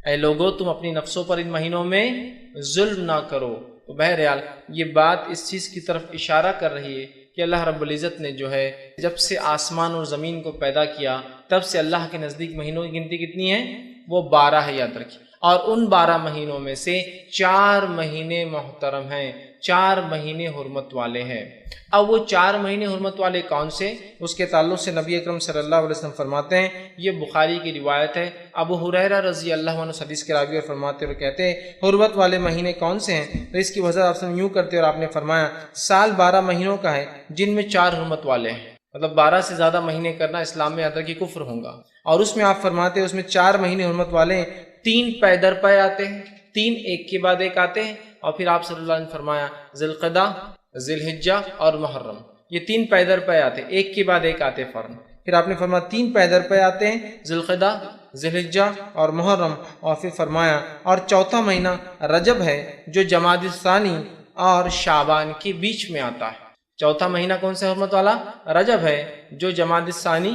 اے لوگو تم اپنی نفسوں پر ان مہینوں میں ظلم نہ کرو۔ تو بہرحال یہ بات اس چیز کی طرف اشارہ کر رہی ہے کہ اللہ رب العزت نے جو ہے جب سے آسمان اور زمین کو پیدا کیا تب سے اللہ کے نزدیک مہینوں کی گنتی کتنی ہے؟ وہ 12 ہے، یاد رکھیے۔ اور ان 12 مہینوں میں سے 4 مہینے محترم ہیں، 4 مہینے حرمت والے ہیں۔ اب وہ 4 مہینے حرمت والے کون سے؟ اس کے تعلق سے نبی اکرم صلی اللہ علیہ وسلم فرماتے ہیں، یہ بخاری کی روایت ہے، ابو ہریرہ رضی اللہ عنہ حدیث کے راوی اور فرماتے اور کہتے ہیں حرمت والے مہینے کون سے ہیں؟ تو اس کی وضاحت آپ سے یوں کرتے اور آپ نے فرمایا سال 12 مہینوں کا ہے جن میں 4 حرمت والے ہیں، مطلب 12 سے زیادہ مہینے کرنا اسلام میں یاد رکھیے کفر ہوگا۔ اور اس میں آپ فرماتے ہیں اس میں 4 مہینے حرمت والے ہیں، 3 پے در پے آتے ہیں، 3 ایک کے بعد ایک آتے ہیں، اور پھر آپ صلی اللہ علیہ وسلم نے فرمایا ذی القعدہ، ذی الحجہ اور محرم، یہ 3 پے در پے آتے ہیں، ایک کے بعد ایک آتے فوراً۔ پھر آپ نے فرمایا 3 پے در پے آتے ہیں، ذی القعدہ، ذی الحجہ اور محرم، اور پھر فرمایا اور چوتھا مہینہ رجب ہے جو جمادی الثانی اور شعبان کے بیچ میں آتا ہے۔ چوتھا مہینہ کون سا حرمت والا؟ رجب ہے جو جمادی الثانی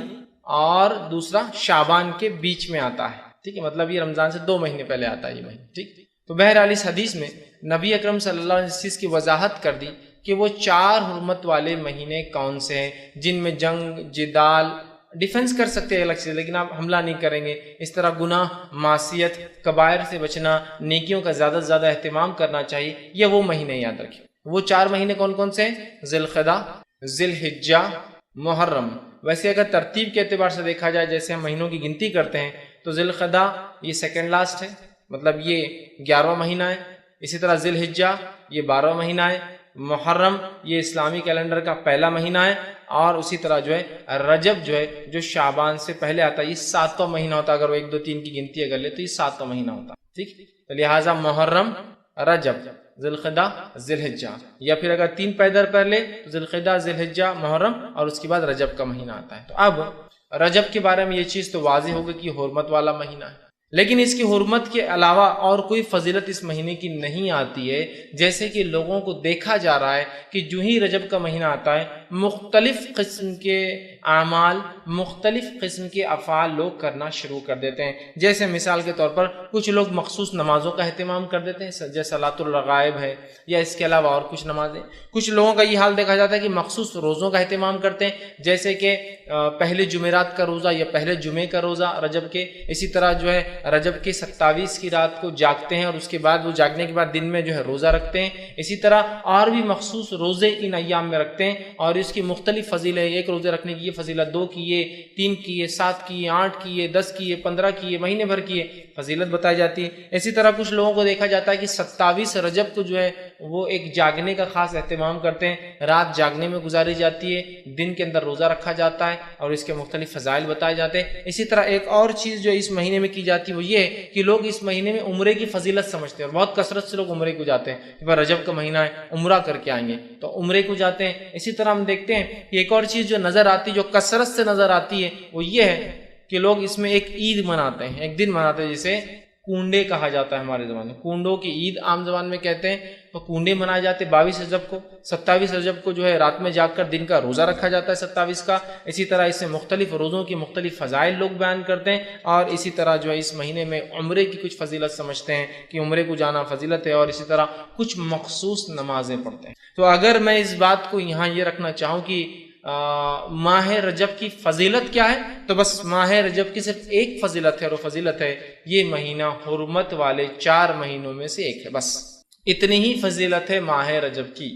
اور دوسرا شعبان کے بیچ میں آتا ہے، ٹھیک ہے، مطلب یہ رمضان سے 2 مہینے پہلے آتا ہے یہ مہینہ، ٹھیک۔ تو بہرحال اس حدیث میں نبی اکرم صلی اللہ علیہ وسلم نے اس چیز کی وضاحت کر دی کہ وہ 4 حرمت والے مہینے کون سے ہیں جن میں جنگ، جدال، ڈیفنس کر سکتے ہیں الگ سے، لیکن آپ حملہ نہیں کریں گے، اس طرح گناہ، معصیت، کبائر سے بچنا، نیکیوں کا زیادہ سے زیادہ اہتمام کرنا چاہیے، یہ وہ مہینے یاد رکھیں۔ وہ 4 مہینے کون کون سے ہیں؟ ذی القعدہ، ذی الحجہ، محرم۔ ویسے اگر ترتیب کے اعتبار سے دیکھا جائے جیسے ہم مہینوں کی گنتی کرتے ہیں تو ذی القعدہ یہ سیکنڈ لاسٹ ہے، مطلب یہ 11واں مہینہ ہے، اسی طرح ذی الحجہ یہ 12واں مہینہ ہے، محرم یہ اسلامی کیلنڈر کا پہلا مہینہ ہے، اور اسی طرح جو ہے رجب جو ہے جو شعبان سے پہلے آتا ہے یہ 7واں مہینہ ہوتا ہے، اگر وہ 1 2 3 کی گنتی اگر لے تو یہ 7واں مہینہ ہوتا ہے، ٹھیک۔ تو لہٰذا محرم، رجب، ذی القعدہ، ذی الحجہ، یا پھر اگر 3 پے در پے لے تو ذی القعدہ، ذی الحجہ، محرم، اور اس کے بعد رجب کا مہینہ آتا ہے۔ تو اب رجب کے بارے میں یہ چیز تو واضح ہوگی کہ حرمت والا مہینہ ہے، لیکن اس کی حرمت کے علاوہ اور کوئی فضیلت اس مہینے کی نہیں آتی ہے، جیسے کہ لوگوں کو دیکھا جا رہا ہے کہ جو ہی رجب کا مہینہ آتا ہے مختلف قسم کے اعمال، مختلف قسم کے افعال لوگ کرنا شروع کر دیتے ہیں۔ جیسے مثال کے طور پر کچھ لوگ مخصوص نمازوں کا اہتمام کر دیتے ہیں جیسے صلاۃ الرغائب ہے، یا اس کے علاوہ اور کچھ نمازیں۔ کچھ لوگوں کا یہ حال دیکھا جاتا ہے کہ مخصوص روزوں کا اہتمام کرتے ہیں، جیسے کہ پہلے جمعرات کا روزہ یا پہلے جمعے کا روزہ رجب کے، اسی طرح جو ہے رجب کے 27 کی رات کو جاگتے ہیں اور اس کے بعد وہ جاگنے کے بعد دن میں جو ہے روزہ رکھتے ہیں، اسی طرح اور بھی مخصوص روزے ان ایام میں رکھتے ہیں، اور اس کی مختلف فضیلت، ایک روزے رکھنے کی یہ فضیلت، 2 کی یہ، 3 کی یہ، 7 کی یہ، 8 کی یہ، 10 کی یہ، 15 کی یہ، مہینے بھر کی یہ فضیلت بتائی جاتی ہے۔ اسی طرح کچھ لوگوں کو دیکھا جاتا ہے کہ 27 رجب کو جو ہے وہ ایک جاگنے کا خاص اہتمام کرتے ہیں، رات جاگنے میں گزاری جاتی ہے، دن کے اندر روزہ رکھا جاتا ہے اور اس کے مختلف فضائل بتائے جاتے ہیں۔ اسی طرح ایک اور چیز جو اس مہینے میں کی جاتی ہے وہ یہ ہے کہ لوگ اس مہینے میں عمرے کی فضیلت سمجھتے ہیں، اور بہت کثرت سے لوگ عمرے کو جاتے ہیں کہ رجب کا مہینہ ہے عمرہ کر کے آئیں گے، تو عمرے کو جاتے ہیں۔ اسی طرح ہم دیکھتے ہیں کہ ایک اور چیز جو نظر آتی ہے، جو کثرت سے نظر آتی ہے، وہ یہ ہے کہ لوگ اس میں ایک عید مناتے ہیں، ایک دن مناتے ہیں جسے کنڈے کہا جاتا ہے ہمارے زبان میں، کنڈوں کی عید عام زبان میں کہتے ہیں۔ تو کنڈے منائے جاتے 22 رجب کو، 27 رجب کو جو ہے رات میں جاگ کر دن کا روزہ رکھا جاتا ہے 27 کا۔ اسی طرح اس سے مختلف روزوں کی مختلف فضائل لوگ بیان کرتے ہیں، اور اسی طرح جو ہے اس مہینے میں عمرے کی کچھ فضیلت سمجھتے ہیں کہ عمرے کو جانا فضیلت ہے، اور اسی طرح کچھ مخصوص نمازیں پڑھتے ہیں۔ تو اگر میں اس بات کو یہاں یہ رکھنا چاہوں کہ ماہ رجب کی فضیلت کیا ہے، تو بس ماہ رجب کی صرف ایک فضیلت ہے، اور وہ فضیلت ہے یہ مہینہ حرمت والے 4 مہینوں میں سے ایک ہے، بس اتنی ہی فضیلت ہے ماہ رجب کی۔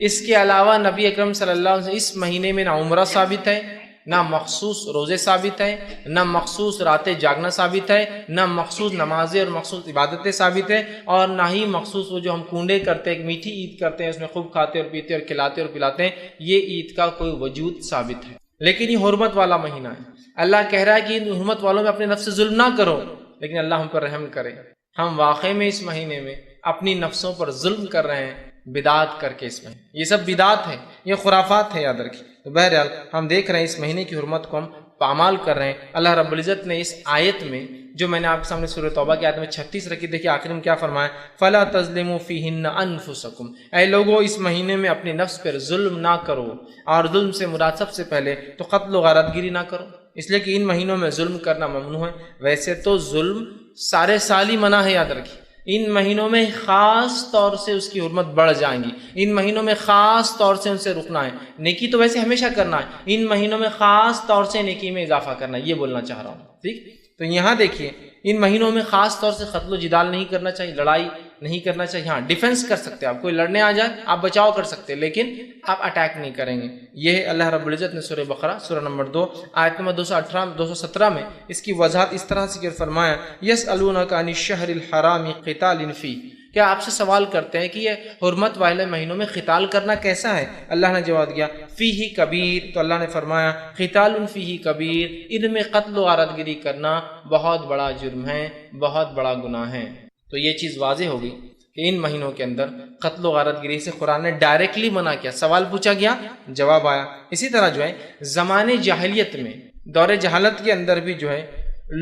اس کے علاوہ نبی اکرم صلی اللہ علیہ وسلم اس مہینے میں نہ عمرہ ثابت ہے، نہ مخصوص روزے ثابت ہے، نہ مخصوص راتیں جاگنا ثابت ہے، نہ مخصوص نمازیں اور مخصوص عبادتیں ثابت ہیں، اور نہ ہی مخصوص وہ جو ہم کنڈے کرتے ہیں، ایک میٹھی عید کرتے ہیں، اس میں خوب کھاتے اور پیتے اور کھلاتے اور پلاتے ہیں، یہ عید کا کوئی وجود ثابت ہے۔ لیکن یہ حرمت والا مہینہ ہے، اللہ کہہ رہا ہے کہ ان حرمت والوں میں اپنے نفس سے ظلم نہ کرو، لیکن اللہ ہم پر رحم کرے۔ ہم واقعی میں اس مہینے میں اپنی نفسوں پر ظلم کر رہے ہیں بدعات کر کے، اس میں یہ سب بدعات ہیں، یہ خرافات ہیں، یاد رکھیے۔ تو بہرحال ہم دیکھ رہے ہیں اس مہینے کی حرمت کو ہم پامال کر رہے ہیں۔ اللہ رب العزت نے اس آیت میں جو میں نے آپ کے سامنے سورہ توبہ کی آیت میں 36 رکھی، دیکھیے آخر میں کیا فرمایا، فَلَا تَظْلِمُوا فِيهِنَّ أَنفُسَكُمْ، اے لوگوں اس مہینے میں اپنے نفس پر ظلم نہ کرو، اور ظلم سے مراد سب سے پہلے تو قتل و غارت گیری نہ کرو، اس لیے کہ ان مہینوں میں ظلم کرنا ممنوع ہے. ویسے تو ظلم سارے سال ہی منع ہے، یاد رکھیے. ان مہینوں میں خاص طور سے اس کی حرمت بڑھ جائیں گی. ان مہینوں میں خاص طور سے ان سے رکنا ہے. نیکی تو ویسے ہمیشہ کرنا ہے، ان مہینوں میں خاص طور سے نیکی میں اضافہ کرنا ہے، یہ بولنا چاہ رہا ہوں. ٹھیک. تو یہاں دیکھیے ان مہینوں میں خاص طور سے قتل و جدال نہیں کرنا چاہیے، لڑائی نہیں کرنا چاہیے. ہاں ڈیفنس کر سکتے ہیں آپ، کوئی لڑنے آ جائے آپ بچاؤ کر سکتے ہیں، لیکن آپ اٹیک نہیں کریں گے. یہ اللہ رب العزت نے سورہ بقرہ سورہ نمبر 2 آیت نمبر 217 میں اس کی وضاحت اس طرح سے فرمایا، یسألونک عن الشہر الحرام قتال فیہ. کیا آپ سے سوال کرتے ہیں کہ یہ حرمت والے مہینوں میں قتال کرنا کیسا ہے؟ اللہ نے جواب دیا فیہ کبیر. تو اللہ نے فرمایا قتال فیہ کبیر، ان میں قتل و غارت گری کرنا بہت بڑا جرم ہے، بہت بڑا گناہ ہے. تو یہ چیز واضح ہوگی کہ ان مہینوں کے اندر قتل و غارت گری سے قرآن نے ڈائریکٹلی منع کیا. سوال پوچھا گیا، جواب آیا. اسی طرح جو ہے زمانے جاہلیت میں، دور جہالت کے اندر بھی جو ہے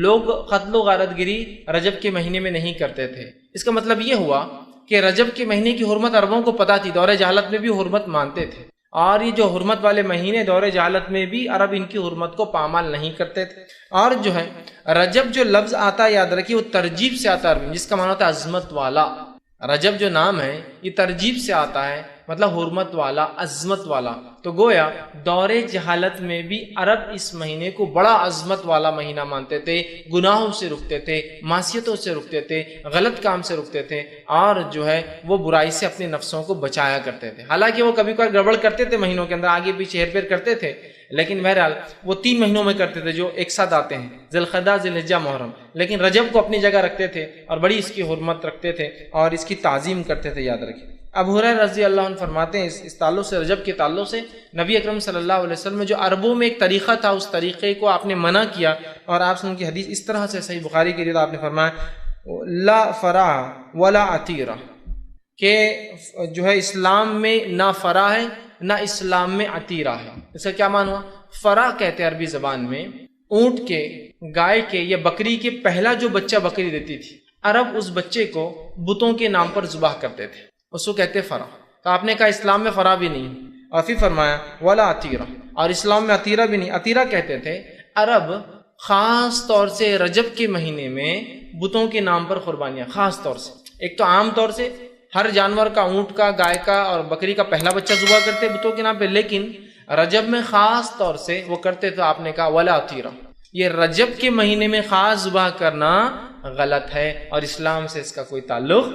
لوگ قتل و غارت گری رجب کے مہینے میں نہیں کرتے تھے. اس کا مطلب یہ ہوا کہ رجب کے مہینے کی حرمت عربوں کو پتہ تھی، دور جہالت میں بھی حرمت مانتے تھے. اور یہ جو حرمت والے مہینے دور جہالت میں بھی عرب ان کی حرمت کو پامال نہیں کرتے تھے. اور جو ہے رجب جو لفظ آتا ہے یاد رکھیے وہ ترجیب سے آتا ہے، جس کا معنی ہوتا ہے عظمت والا. رجب جو نام ہے یہ ترجیب سے آتا ہے، مطلب حرمت والا، عظمت والا. تو گویا دور جہالت میں بھی عرب اس مہینے کو بڑا عظمت والا مہینہ مانتے تھے، گناہوں سے رکتے تھے، معصیتوں سے رکتے تھے، غلط کام سے رکتے تھے، اور جو ہے وہ برائی سے اپنے نفسوں کو بچایا کرتے تھے. حالانکہ وہ کبھی کبھی گڑبڑ کرتے تھے مہینوں کے اندر، آگے پیچھے ہیر پھیر کرتے تھے، لیکن بہرحال وہ 3 مہینوں میں کرتے تھے جو ایک ساتھ آتے ہیں، ذی القعدہ، ذی الحجہ، محرم. لیکن رجب کو اپنی جگہ رکھتے تھے اور بڑی اس کی حرمت رکھتے تھے اور اس کی تعظیم کرتے تھے. یاد رکھیں ابو ہریرہ رضی اللہ عنہ فرماتے ہیں اس تعلق سے، رجب کے تعلق سے، نبی اکرم صلی اللہ علیہ وسلم میں جو عربوں میں ایک طریقہ تھا اس طریقے کو آپ نے منع کیا. اور آپ سے ان کی حدیث اس طرح سے صحیح بخاری کے لیے آپ نے فرمایا لا فرح ولا عتیرہ، کہ جو ہے اسلام میں نہ فرح ہے نہ اسلام میں عتیرہ ہے. اس کا کیا معنی ہوا؟ فرح کہتے ہیں عربی زبان میں اونٹ کے، گائے کے یا بکری کے پہلا جو بچہ بکری دیتی تھی، عرب اس بچے کو بتوں کے نام پر ذبح کرتے تھے، اس کو کہتے فرح. تو آپ نے کہا اسلام میں فرح بھی نہیں، اور پھر فرمایا ولا عتیرہ، اور اسلام میں عتیرہ بھی نہیں. عتیرہ کہتے تھے عرب خاص طور سے رجب کے مہینے میں بتوں کے نام پر قربانیاں، خاص طور سے. ایک تو عام طور سے ہر جانور کا، اونٹ کا، گائے کا اور بکری کا پہلا بچہ ذبح کرتے بتوں کے نام پہ، لیکن رجب میں خاص طور سے وہ کرتے. تو آپ نے کہا ولا عتیرہ، یہ رجب کے مہینے میں خاص ذبح کرنا غلط ہے اور اسلام سے اس کا کوئی تعلق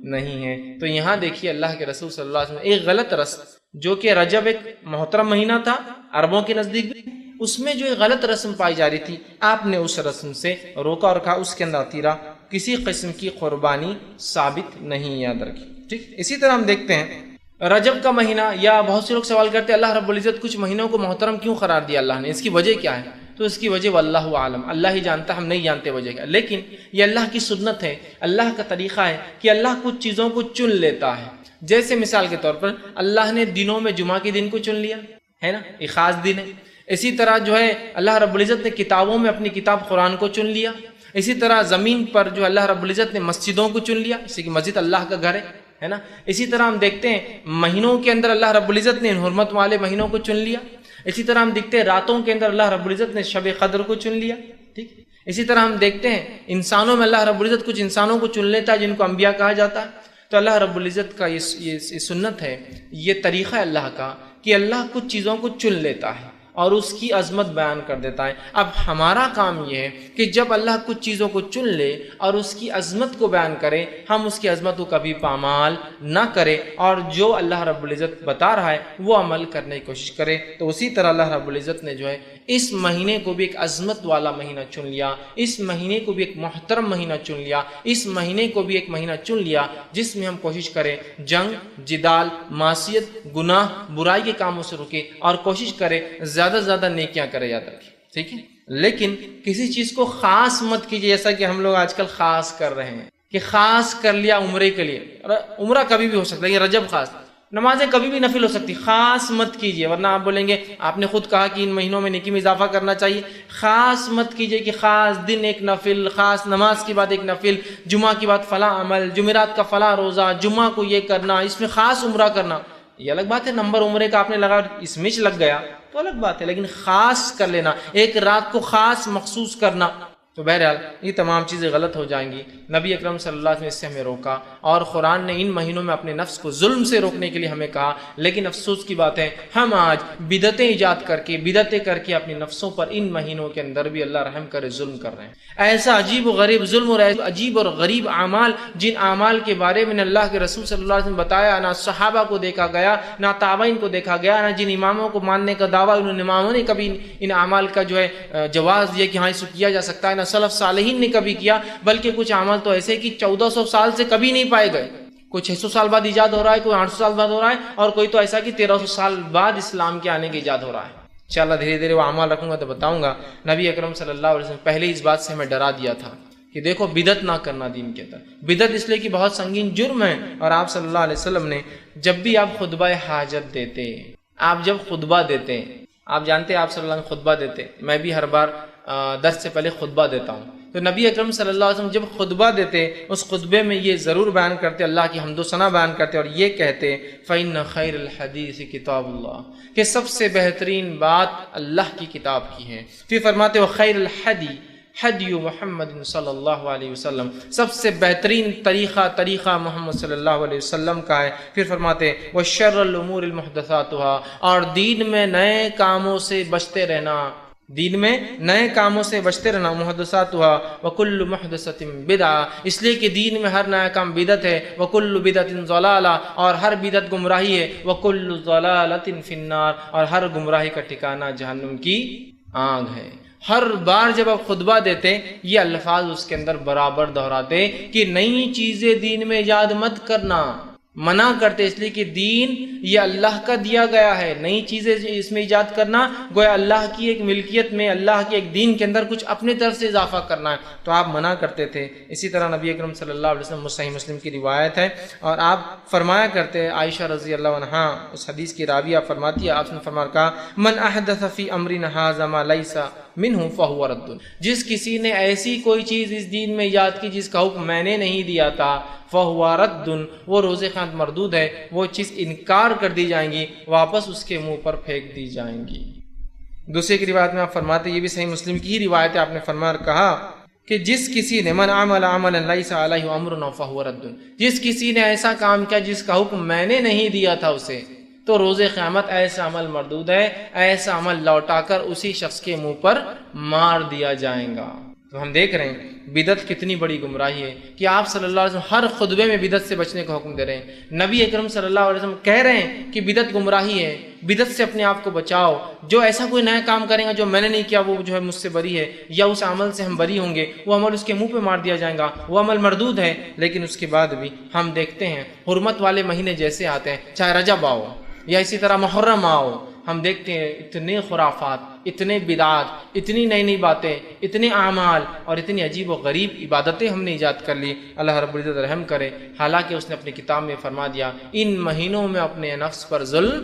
نہیں ہے. تو یہاں دیکھیے اللہ کے رسول صلی اللہ علیہ وسلم ایک غلط رسم، جو کہ رجب ایک محترم مہینہ تھا عربوں کے نزدیک بھی، اس میں جو ایک غلط رسم پائی جا رہی تھی، آپ نے اس رسم سے روکا اور کہا اس کے اندر عتیرہ کسی قسم کی قربانی ثابت نہیں. یاد رکھیے. ٹھیک. اسی طرح ہم دیکھتے ہیں رجب کا مہینہ، یا بہت سے لوگ سوال کرتے ہیں اللہ رب العزت کچھ مہینوں کو محترم کیوں قرار دیا اللہ نے، اس کی وجہ کیا ہے؟ تو اس کی وجہ واللہ عالم، اللہ ہی جانتا، ہم نہیں جانتے وجہ کیا. لیکن یہ اللہ کی سنت ہے، اللہ کا طریقہ ہے کہ اللہ کچھ چیزوں کو چن لیتا ہے. جیسے مثال کے طور پر اللہ نے دنوں میں جمعہ کے دن کو چن لیا ہے نا، ایک خاص دن ہے. اسی طرح جو ہے اللہ رب العزت نے کتابوں میں اپنی کتاب قرآن کو چن لیا. اسی طرح زمین پر جو اللہ رب العزت نے مسجدوں کو چن لیا، اسی کی مسجد اللہ کا گھر ہے نا. اسی طرح ہم دیکھتے ہیں مہینوں کے اندر اللہ رب العزت نے ان حرمت والے مہینوں کو چن لیا. اسی طرح ہم دیکھتے ہیں راتوں کے اندر اللہ رب العزت نے شب قدر کو چن لیا. ٹھیک. اسی طرح ہم دیکھتے ہیں انسانوں میں اللہ رب العزت کچھ انسانوں کو چن لیتا ہے جن کو انبیاء کہا جاتا ہے. تو اللہ رب العزت کا یہ سنت ہے، یہ طریقہ ہے اللہ کا کہ اللہ کچھ چیزوں کو چن لیتا ہے اور اس کی عظمت بیان کر دیتا ہے. اب ہمارا کام یہ ہے کہ جب اللہ کچھ چیزوں کو چن لے اور اس کی عظمت کو بیان کرے، ہم اس کی عظمت کو کبھی پامال نہ کرے اور جو اللہ رب العزت بتا رہا ہے وہ عمل کرنے کی کوشش کرے. تو اسی طرح اللہ رب العزت نے جو ہے اس مہینے کو بھی ایک عظمت والا مہینہ چن لیا، اس مہینے کو بھی ایک محترم مہینہ چن لیا، اس مہینے کو بھی ایک مہینہ چن لیا جس میں ہم کوشش کریں جنگ، جدال، معصیت، گناہ، برائی کے کاموں سے رکے اور کوشش کرے زیادہ سے زیادہ نیکیاں کرے. یاد رکھیں. ٹھیک ہے. لیکن کسی چیز کو خاص مت کیجیے، جیسا کہ ہم لوگ آج کل خاص کر رہے ہیں کہ خاص کر لیا عمرے کے لیے. عمرہ کبھی بھی ہو سکتا ہے، یہ رجب خاص، نمازیں کبھی بھی نفل ہو سکتی، خاص مت کیجیے. ورنہ آپ بولیں گے آپ نے خود کہا کہ ان مہینوں میں نیکی میں اضافہ کرنا چاہیے. خاص مت کیجیے کہ خاص دن ایک نفل، خاص نماز کے بعد ایک نفل، جمعہ کے بعد فلاں عمل، جمعرات کا فلاں روزہ، جمعہ کو یہ کرنا، اس میں خاص عمرہ کرنا. یہ الگ بات ہے، نمبر عمرے کا آپ نے لگا، اس میں لگ گیا تو الگ بات ہے، لیکن خاص کر لینا، ایک رات کو خاص مخصوص کرنا، تو بہرحال یہ تمام چیزیں غلط ہو جائیں گی۔ نبی اکرم صلی اللہ علیہ وسلم نے اس سے ہمیں روکا، اور قرآن نے ان مہینوں میں اپنے نفس کو ظلم سے روکنے کے لیے ہمیں کہا، لیکن افسوس کی بات ہے ہم آج بدعتیں ایجاد کر کے اپنے نفسوں پر ان مہینوں کے اندر بھی اللہ رحم کرے ظلم کر رہے ہیں۔ ایسا عجیب و غریب ظلم اور عجیب اور غریب اعمال، جن اعمال کے بارے میں اللہ کے رسول صلی اللہ علیہ وسلم بتایا، نہ صحابہ کو دیکھا گیا، نہ تابعین کو دیکھا گیا، نہ جن اماموں کو ماننے کا دعویٰ ان اماموں نے کبھی ان اعمال کا جو ہے جواز دیا کہ ہاں اسے کیا جا سکتا ہے، نہ سلف صالحین نے کبھی کیا، بلکہ کچھ اعمال تو ایسے کہ 1400 سال سے کبھی نہیں پائے گئے، کوئی 600 سال بعد ایجاد ہو رہا ہے، کوئی 800 سال بعد ہو رہا ہے، اور کوئی تو ایسا کہ 1300 سال بعد اسلام کے آنے کے ایجاد ہو رہا ہے۔ انشاءاللہ دھیرے دھیرے وہ اعمال رکھوں گا تو بتاؤں گا۔ نبی اکرم صلی اللہ علیہ وسلم پہلے اس بات سے ہمیں ڈرا دیا تھا کہ دیکھو بدعت نہ کرنا دین کے اندر، بدعت اس لیے کہ بہت سنگین جرم ہے، اور آپ صلی اللہ علیہ وسلم نے جب بھی آپ خطبہ حاجت دیتے، آپ جب خطبہ دیتے، آپ جانتے ہیں آپ صلی اللہ علیہ وسلم خطبہ دیتے، میں بھی ہر بار درس سے پہلے خطبہ دیتا ہوں، تو نبی اکرم صلی اللہ علیہ وسلم جب خطبہ دیتے اس خطبے میں یہ ضرور بیان کرتے، اللہ کی حمد و ثنا بیان کرتے، اور یہ کہتے فَإِنَّ خَيْرَ الْحَدِيثِ کتاب اللہ، کہ سب سے بہترین بات اللہ کی کتاب کی ہے۔ پھر فرماتے ہو خیر الحدی حدی محمد صلی اللہ علیہ وسلم، سب سے بہترین طریقہ محمد صلی اللہ علیہ وسلم کا ہے۔ پھر فرماتے وَشَرَّ الْأُمُورِ الْمُحْدَثَاتُهَا، اور دین میں نئے کاموں سے بچتے رہنا، دین میں نئے کاموں سے بچتے رہنا، محدثاتها وکل محدثۃ بدعہ، اس لیے کہ دین میں ہر نیا کام بدعت ہے، وکل بدعت ضلالہ، اور ہر بدعت گمراہی ہے، وکل ضلالۃ فی النار، اور ہر گمراہی کا ٹھکانہ جہنم کی آگ ہے۔ ہر بار جب آپ خطبہ دیتے یہ الفاظ اس کے اندر برابر دہراتے کہ نئی چیزیں دین میں ایجاد مت کرنا، منع کرتے، اس لیے کہ دین یہ اللہ کا دیا گیا ہے، نئی چیزیں اس میں ایجاد کرنا گویا اللہ کی ایک ملکیت میں، اللہ کے ایک دین کے اندر کچھ اپنے طرف سے اضافہ کرنا ہے، تو آپ منع کرتے تھے۔ اسی طرح نبی اکرم صلی اللہ علیہ وسلم، صحیح مسلم کی روایت ہے، اور آپ فرمایا کرتے، عائشہ رضی اللہ عنہا اس حدیث کی راویہ فرماتی ہے، آپ نے فرمایا کہا من احدث فی امرنا ھذا ما لیس منہ فہو رد، جس کسی نے ایسی کوئی چیز اس دین میں ایجاد کی جس کا حکم میں نے نہیں دیا تھا، فہو رد، وہ روز قیامت مردود ہے، وہ چیز انکار کر دی جائیں گی، واپس اس کے منہ پر پھینک دی جائیں گی۔ دوسری کی روایت میں آپ فرماتے، یہ بھی صحیح مسلم کی ہی روایت ہے، آپ نے فرمایا کہا کہ جس کسی نے من عمل عملا لیس علیہ امرنا فہو رد، جس کسی نے ایسا کام کیا جس کا حکم میں نے نہیں دیا تھا اسے، تو روز قیامت ایسا عمل مردود ہے، ایسا عمل لوٹا کر اسی شخص کے منہ پر مار دیا جائے گا۔ تو ہم دیکھ رہے ہیں بدعت کتنی بڑی گمراہی ہے کہ آپ صلی اللہ علیہ وسلم ہر خطبے میں بدعت سے بچنے کا حکم دے رہے ہیں۔ نبی اکرم صلی اللہ علیہ وسلم کہہ رہے ہیں کہ بدعت گمراہی ہے، بدعت سے اپنے آپ کو بچاؤ، جو ایسا کوئی نیا کام کرے گا جو میں نے نہیں کیا وہ جو ہے مجھ سے بری ہے، یا اس عمل سے ہم بری ہوں گے، وہ عمل اس کے منہ پہ مار دیا جائے گا، وہ عمل مردود ہے۔ لیکن اس کے بعد بھی ہم دیکھتے ہیں حرمت والے مہینے جیسے آتے ہیں، چاہے رجب آؤ یا اسی طرح محرم آؤ، ہم دیکھتے ہیں اتنے خرافات، اتنے بدعات، اتنی نئی نئی باتیں، اتنے اعمال اور اتنی عجیب و غریب عبادتیں ہم نے ایجاد کر لی۔ اللہ رب العزت رحم کرے، حالانکہ اس نے اپنی کتاب میں فرما دیا ان مہینوں میں اپنے نفس پر ظلم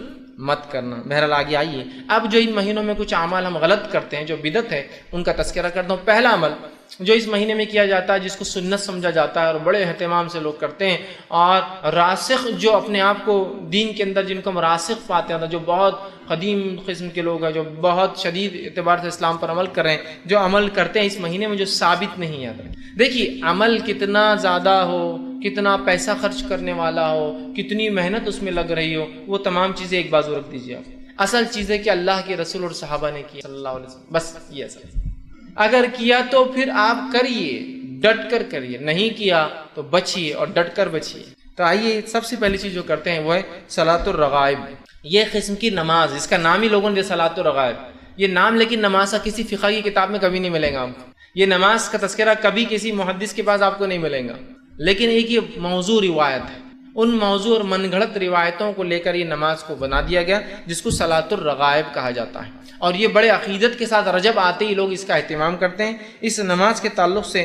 مت کرنا۔ بہرحال آگے آئیے، اب جو ان مہینوں میں کچھ اعمال ہم غلط کرتے ہیں جو بدعت ہے ان کا تذکرہ کرتا ہوں۔ پہلا عمل جو اس مہینے میں کیا جاتا ہے جس کو سنت سمجھا جاتا ہے اور بڑے اہتمام سے لوگ کرتے ہیں، اور راسخ جو اپنے آپ کو دین کے اندر جن کو ہم راسخ پاتے ہیں، جو بہت قدیم قسم کے لوگ ہیں، جو بہت شدید اعتبار سے اسلام پر عمل کر رہے ہیں، جو عمل کرتے ہیں اس مہینے میں جو ثابت نہیں ہے۔ دیکھیے عمل کتنا زیادہ ہو، کتنا پیسہ خرچ کرنے والا ہو، کتنی محنت اس میں لگ رہی ہو، وہ تمام چیزیں ایک بازو رکھ دیجیے آپ۔ اصل چیز ہے کہ اللہ کے رسول اور صحابہ نے کیا صلی اللہ علیہ وسلم، بس یہ اصل۔ اگر کیا تو پھر آپ کریے، ڈٹ کر کریے، نہیں کیا تو بچیے اور ڈٹ کر بچیے۔ تو آئیے سب سے پہلی چیز جو کرتے ہیں وہ ہے صلاۃ الرغائب، یہ قسم کی نماز، اس کا نام ہی لوگوں نے دیا صلاۃ الرغائب، یہ نام لیکن نماز کا کسی فقہ کی کتاب میں کبھی نہیں ملے گا آپ کو، یہ نماز کا تذکرہ کبھی کسی محدث کے پاس آپ کو نہیں ملے گا، لیکن ایک یہ موضوع روایت ہے، ان موضوع اور من گھڑت روایتوں کو لے کر یہ نماز کو بنا دیا گیا جس کو صلاۃ الرغائب کہا جاتا ہے، اور یہ بڑے عقیدت کے ساتھ رجب آتے ہی لوگ اس کا اہتمام کرتے ہیں۔ اس نماز کے تعلق سے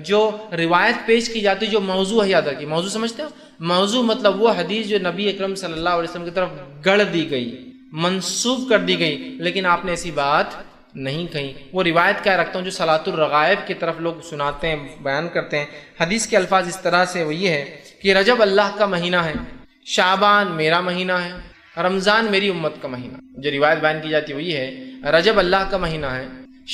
جو روایت پیش کی جاتی ہے، جو موضوع ہے، یاد رکھیے موضوع سمجھتے ہو، موضوع مطلب وہ حدیث جو نبی اکرم صلی اللہ علیہ وسلم کی طرف گڑھ دی گئی، منسوب کر دی گئی، لیکن آپ نے ایسی بات نہیں کہیں، وہ روایت کیا رکھتا ہوں جو صلاۃ الرغائب کی طرف لوگ سناتے ہیں، بیان کرتے ہیں۔ حدیث کے الفاظ اس طرح سے وہ یہ ہے کہ رجب اللہ کا مہینہ ہے، شعبان میرا مہینہ ہے، رمضان میری امت کا مہینہ، جو روایت بیان کی جاتی ہے وہ یہ ہے رجب اللہ کا مہینہ ہے،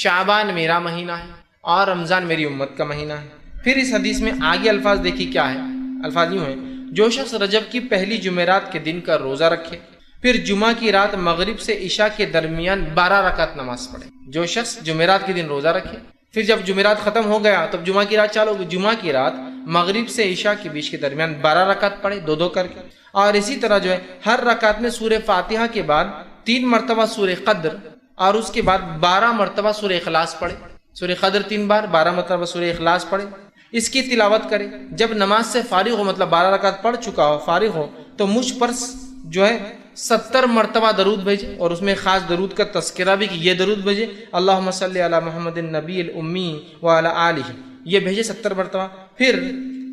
شعبان میرا مہینہ ہے اور رمضان میری امت کا مہینہ ہے۔ پھر اس حدیث میں آگے الفاظ دیکھیے کیا ہے، الفاظ یوں ہیں، جو شخص رجب کی پہلی جمعرات کے دن کا روزہ رکھے پھر جمعہ کی رات مغرب سے عشاء کے درمیان 12 رکعت نماز پڑھے۔ جو شخص جمعرات کے دن روزہ رکھے پھر جب جمعرات ختم ہو گیا تب جمعہ کی رات چالو ہوگی، جمعہ کی رات مغرب سے عشاء کے بیچ کے درمیان 12 رکعت پڑھے، دو دو کر کے، اور اسی طرح جو ہے ہر رکعت میں سورہ فاتحہ کے بعد 3 مرتبہ سورہ قدر اور اس کے بعد 12 مرتبہ سورہ اخلاص پڑھے، سورہ قدر 3 بار، 12 مرتبہ سورہ اخلاص پڑھے، اس کی تلاوت کرے۔ جب نماز سے فارغ ہو، مطلب 12 رکعت پڑھ چکا ہو، فارغ ہو، تو مجھ پر جو ہے 70 مرتبہ درود بھیجے، اور اس میں خاص درود کا تذکرہ بھی کہ یہ درود بھیجے، اللہم صلی علی محمد النبی الامی وعلی آلہ، یہ بھیجے 70 مرتبہ۔ پھر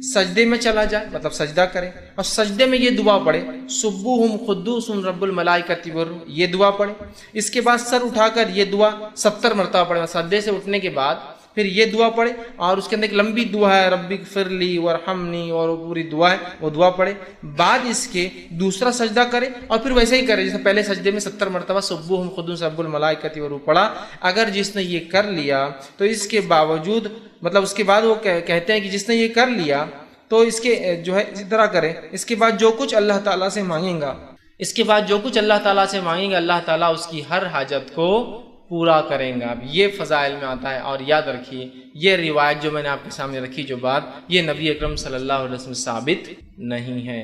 سجدے میں چلا جائے، مطلب سجدہ کرے، اور سجدے میں یہ دعا پڑھے، سبوہم قدوس رب الملائکۃ والروح، یہ دعا پڑھے۔ اس کے بعد سر اٹھا کر یہ دعا 70 مرتبہ پڑھے، سجدے سے اٹھنے کے بعد پھر یہ دعا پڑھے، اور اس کے اندر ایک لمبی دعا ہے ربی اغفر لی وارحمنی، اور وہ پوری دعا ہے، وہ دعا پڑھے۔ بعد اس کے دوسرا سجدہ کرے اور پھر ویسے ہی کرے جیسے پہلے سجدے میں 70 مرتبہ سبوہم قدوس رب الملائکۃ والروح پڑھا۔ اگر جس نے یہ کر لیا تو اس کے باوجود، مطلب اس کے بعد وہ کہتے ہیں کہ جس نے یہ کر لیا تو اس کے جو ہے اسی طرح کرے، اس کے بعد جو کچھ اللہ تعالیٰ سے مانگیں گا، اس کے بعد جو کچھ اللہ تعالیٰ سے مانگیں گا اللہ تعالیٰ اس کی ہر حاجت کو پورا کریں گا۔ اب یہ فضائل میں آتا ہے، اور یاد رکھیے یہ روایت جو میں نے آپ کے سامنے رکھی جو بات، یہ نبی اکرم صلی اللہ علیہ وسلم ثابت نہیں ہے،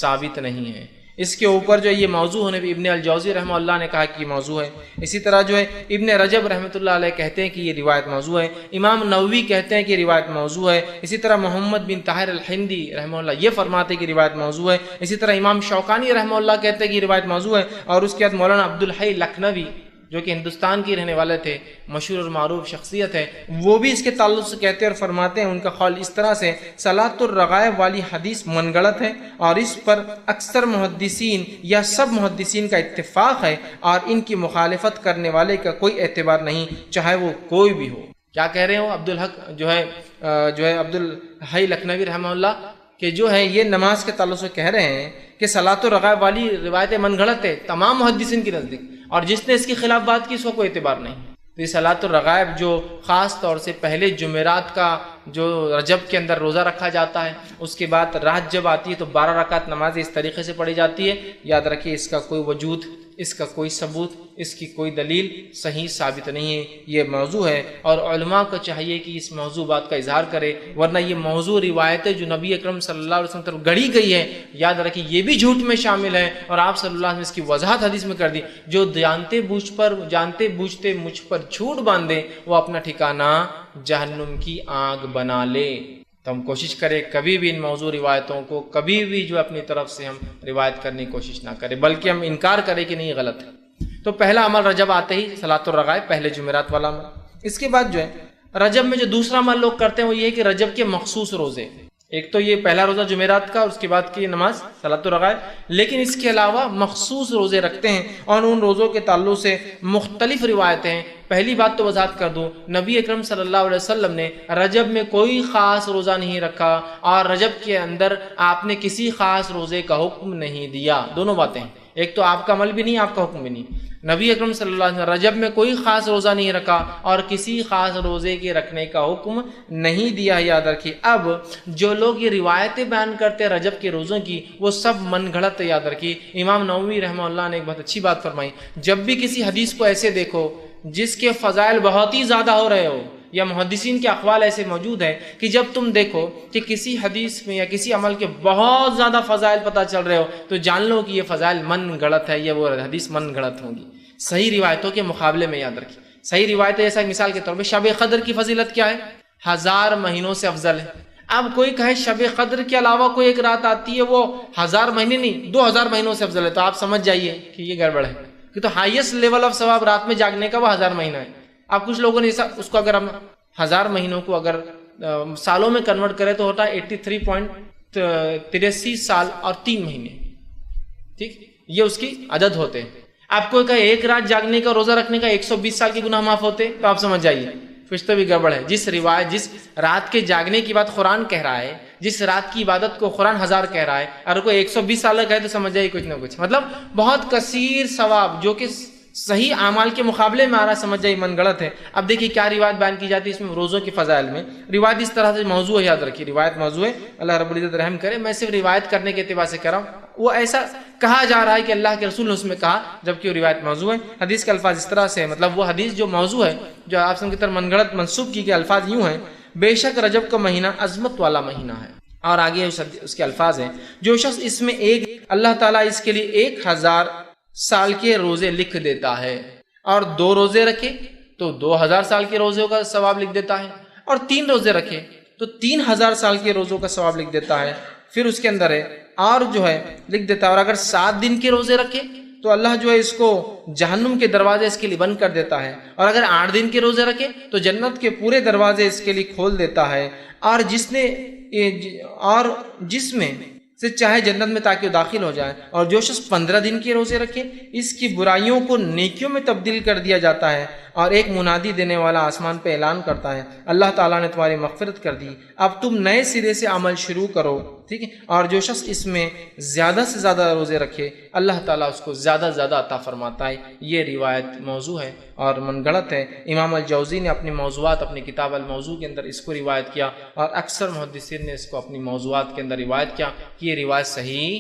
ثابت نہیں ہے۔ اس کے اوپر جو یہ موضوع ہونے بھی ابن الجوزی رحمہ اللہ نے کہا کہ یہ موضوع ہے، اسی طرح جو ہے ابن رجب رحمۃ اللہ علیہ کہتے ہیں کہ یہ روایت موضوع ہے، امام نووی کہتے ہیں کہ روایت موضوع ہے، اسی طرح محمد بن طاہر الہندی رحمہ اللہ یہ فرماتے ہیں کہ روایت موضوع ہے، اسی طرح امام شوکانی رحمہ اللہ کہتے ہیں کہ یہ روایت موضوع ہے، اور اس کے بعد مولانا عبدالحی لکھنوی جو کہ ہندوستان کی رہنے والے تھے، مشہور اور معروف شخصیت ہے، وہ بھی اس کے تعلق سے کہتے ہیں اور فرماتے ہیں، ان کا قول اس طرح سے صلاۃ الرغائب والی حدیث من گڑت ہے، اور اس پر اکثر محدثین یا سب محدثین کا اتفاق ہے، اور ان کی مخالفت کرنے والے کا کوئی اعتبار نہیں، چاہے وہ کوئی بھی ہو۔ کیا کہہ رہے ہو عبدالحق جو ہے عبدالحی لکھنوی رحمہ اللہ کہ جو ہے یہ نماز کے تعلق سے کہہ رہے ہیں کہ صلاۃ الرغائب والی روایت من گھڑت ہے تمام محدثین کی نزدیک، اور جس نے اس کے خلاف بات کی اس کو کوئی اعتبار نہیں۔ تو یہ صلاۃ الرغائب جو خاص طور سے پہلے جمعرات کا جو رجب کے اندر روزہ رکھا جاتا ہے، اس کے بعد رات جب آتی ہے تو 12 رکعت نماز اس طریقے سے پڑھی جاتی ہے، یاد رکھیے اس کا کوئی وجود، اس کا کوئی ثبوت، اس کی کوئی دلیل صحیح ثابت نہیں ہے، یہ موضوع ہے، اور علماء کو چاہیے کہ اس موضوع بات کا اظہار کرے، ورنہ یہ موضوع روایتیں جو نبی اکرم صلی اللہ علیہ وسلم طرف گڑھی گئی ہے، یاد رکھیے یہ بھی جھوٹ میں شامل ہے، اور آپ صلی اللہ علیہ وسلم اس کی وضاحت حدیث میں کر دی، جو جانتے بوجھتے مجھ پر جھوٹ باندھے وہ اپنا ٹھکانہ جہنم کی آگ بنا لے۔ تو ہم کوشش کریں کبھی بھی ان موضوع روایتوں کو کبھی بھی جو اپنی طرف سے ہم روایت کرنے کی کوشش نہ کریں، بلکہ ہم انکار کریں کہ نہیں یہ غلط ہے۔ تو پہلا عمل رجب آتے ہی صلاۃ الرغائب، پہلے جمعرات والا عمل۔ اس کے بعد جو ہے رجب میں جو دوسرا عمل لوگ کرتے ہیں وہ یہ ہے کہ رجب کے مخصوص روزے، ایک تو یہ پہلا روزہ جمعرات کا اور اس کے بعد کی نماز صلاۃ الرغائب، لیکن اس کے علاوہ مخصوص روزے رکھتے ہیں، اور ان روزوں کے تعلق سے مختلف روایتیں ہیں۔ پہلی بات تو وضاحت کر دوں، نبی اکرم صلی اللہ علیہ وسلم نے رجب میں کوئی خاص روزہ نہیں رکھا، اور رجب کے اندر آپ نے کسی خاص روزے کا حکم نہیں دیا۔ دونوں باتیں، ایک تو آپ کا عمل بھی نہیں، آپ کا حکم بھی نہیں۔ نبی اکرم صلی اللہ علیہ وسلم رجب میں کوئی خاص روزہ نہیں رکھا اور کسی خاص روزے کے رکھنے کا حکم نہیں دیا، یاد رکھیے۔ اب جو لوگ یہ روایتیں بیان کرتے ہیں رجب کے روزوں کی، وہ سب من گھڑت ہے، یاد رکھیے۔ امام نووی رحمہ اللہ نے ایک بہت اچھی بات فرمائی، جب بھی کسی حدیث کو ایسے دیکھو جس کے فضائل بہت ہی زیادہ ہو رہے ہو، یا محدثین کے اقوال ایسے موجود ہیں کہ جب تم دیکھو کہ کسی حدیث میں یا کسی عمل کے بہت زیادہ فضائل پتہ چل رہے ہو، تو جان لو کہ یہ فضائل من گھڑت ہے، یہ وہ حدیث من گھڑت ہوگی، صحیح روایتوں کے مقابلے میں۔ یاد رکھیے صحیح روایتیں، جیسا مثال کے طور پہ شب قدر کی فضیلت کیا ہے؟ 1000 مہینوں سے افضل ہے۔ اب کوئی کہے شب قدر کے علاوہ کوئی ایک رات آتی ہے وہ 1000 مہینے نہیں 2000 مہینوں سے افضل ہے، تو آپ سمجھ جائیے کہ یہ گڑبڑ ہے، کہ تو ہائیسٹ لیول آف ثواب رات میں جاگنے کا وہ 1000 مہینہ ہے۔ اب کچھ لوگوں نے اس کو اگر ہم 1000 مہینوں کو اگر سالوں میں کنورٹ کرے تو ہوتا ہے 83.83 سال اور 3 مہینے، ٹھیک، یہ اس کی عدد ہوتے ہیں۔ آپ کو کہے ایک رات جاگنے کا روزہ رکھنے کا 120 سال کے گناہ معاف ہوتے، تو آپ سمجھ جائیے کچھ تو بھی گڑبڑ ہے. جس رات کے جاگنے کی بات قرآن کہہ رہا ہے، جس رات کی عبادت کو قرآن 1000 کہہ رہا ہے، اگر کوئی 120 سال کا کہے تو سمجھ جائے کچھ نہ کچھ، مطلب بہت کثیر ثواب جو کہ صحیح اعمال کے مقابلے میں آ رہا ہے، سمجھ جائے من گڑت ہے. اب دیکھیے کیا روایت بیان کی جاتی ہے اس میں روزوں کے فضائل میں. روایت اس طرح سے موضوع ہے، یاد رکھیے روایت موضوع ہے، اللہ رب العزت رحم کرے. میں صرف روایت کرنے کے اعتبار سے کر رہا ہوں. وہ ایسا کہا جا رہا ہے کہ اللہ کے رسول نے اس میں کہا، جبکہ وہ روایت موضوع ہے. حدیث کے الفاظ اس طرح سے ہے، مطلب وہ حدیث جو موضوع ہے، جو آپ کی طرف من گڑت منسوب کی گئی، الفاظ یوں ہیں: بے شک رجب کا مہینہ عظمت والا مہینہ ہے. اور آگے اس کے الفاظ ہیں: جو شخص اس میں اللہ تعالیٰ اس کے لیے 1000 سال کے روزے لکھ دیتا ہے، اور 2 روزے رکھے تو 2000 سال کے روزوں کا ثواب لکھ دیتا ہے، اور 3 روزے رکھے تو 3000 سال کے روزوں کا ثواب لکھ دیتا ہے. پھر اس کے اندر ہے اور جو ہے لکھ دیتا ہے، اور اگر 7 دن کے روزے رکھے تو اللہ جو ہے اس کو جہنم کے دروازے اس کے لیے بند کر دیتا ہے، اور اگر 8 دن کے روزے رکھے تو جنت کے پورے دروازے اس کے لیے کھول دیتا ہے. اور جس میں سے چاہے جنت میں تاکہ وہ داخل ہو جائے. اور جو شخص 15 دن کے روزے رکھے اس کی برائیوں کو نیکیوں میں تبدیل کر دیا جاتا ہے، اور ایک منادی دینے والا آسمان پہ اعلان کرتا ہے: اللہ تعالیٰ نے تمہاری مغفرت کر دی، اب تم نئے سرے سے عمل شروع کرو. ٹھیک ہے. اور جو شخص اس میں زیادہ سے زیادہ روزے رکھے اللہ تعالیٰ اس کو زیادہ سے زیادہ عطا فرماتا ہے. یہ روایت موضوع ہے اور من گڑت ہے. امام الجوزی نے اپنے موضوعات اپنی کتاب الموضوع کے اندر اس کو روایت کیا، اور اکثر محدثین نے اس کو اپنی موضوعات کے اندر روایت کیا کہ یہ روایت صحیح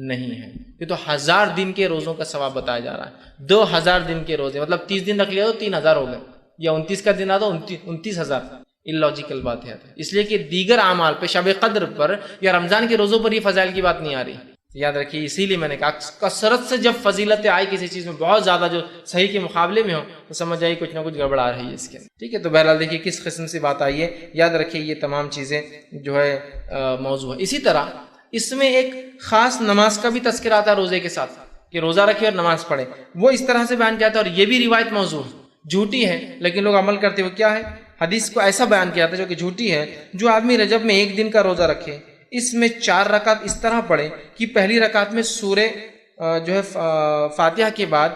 نہیں ہے. یہ تو 1000 دن کے روزوں کا ثواب بتایا جا رہا ہے. 2000 دن کے روزے مطلب 30 دن رکھ لیا تو 3000 ہو گئے، یا 29 کا دن آتا 29000. اللاجیکل بات ہے، اس لیے کہ دیگر اعمال پہ شب قدر پر یا رمضان کے روزوں پر یہ فضائل کی بات نہیں آ رہی. یاد رکھیے، اسی لیے میں نے کہا کثرت سے جب فضیلتیں آئی کسی چیز میں بہت زیادہ جو صحیح کے مقابلے میں ہو تو سمجھ جائیے کچھ نہ کچھ گڑبڑ آ رہی ہے اس کے. ٹھیک ہے. تو بہرحال دیکھیے کس قسم سے بات آئی ہے. یاد رکھیے یہ تمام چیزیں جو ہے موضوع ہے. اسی طرح اس میں ایک خاص نماز کا بھی تذکرہ آتا ہے روزے کے ساتھ، کہ روزہ رکھے اور نماز پڑھے. وہ اس طرح سے بیان کیا جاتا ہے، اور یہ بھی روایت موضوع جھوٹی ہے لیکن لوگ عمل کرتے ہوئے کیا ہے، حدیث کو ایسا بیان کیا جاتا ہے جو کہ جھوٹی ہے: جو آدمی رجب میں 1 دن کا روزہ رکھے، اس میں 4 رکعت اس طرح پڑھے کہ پہلی رکعت میں سورہ جو ہے فاتحہ کے بعد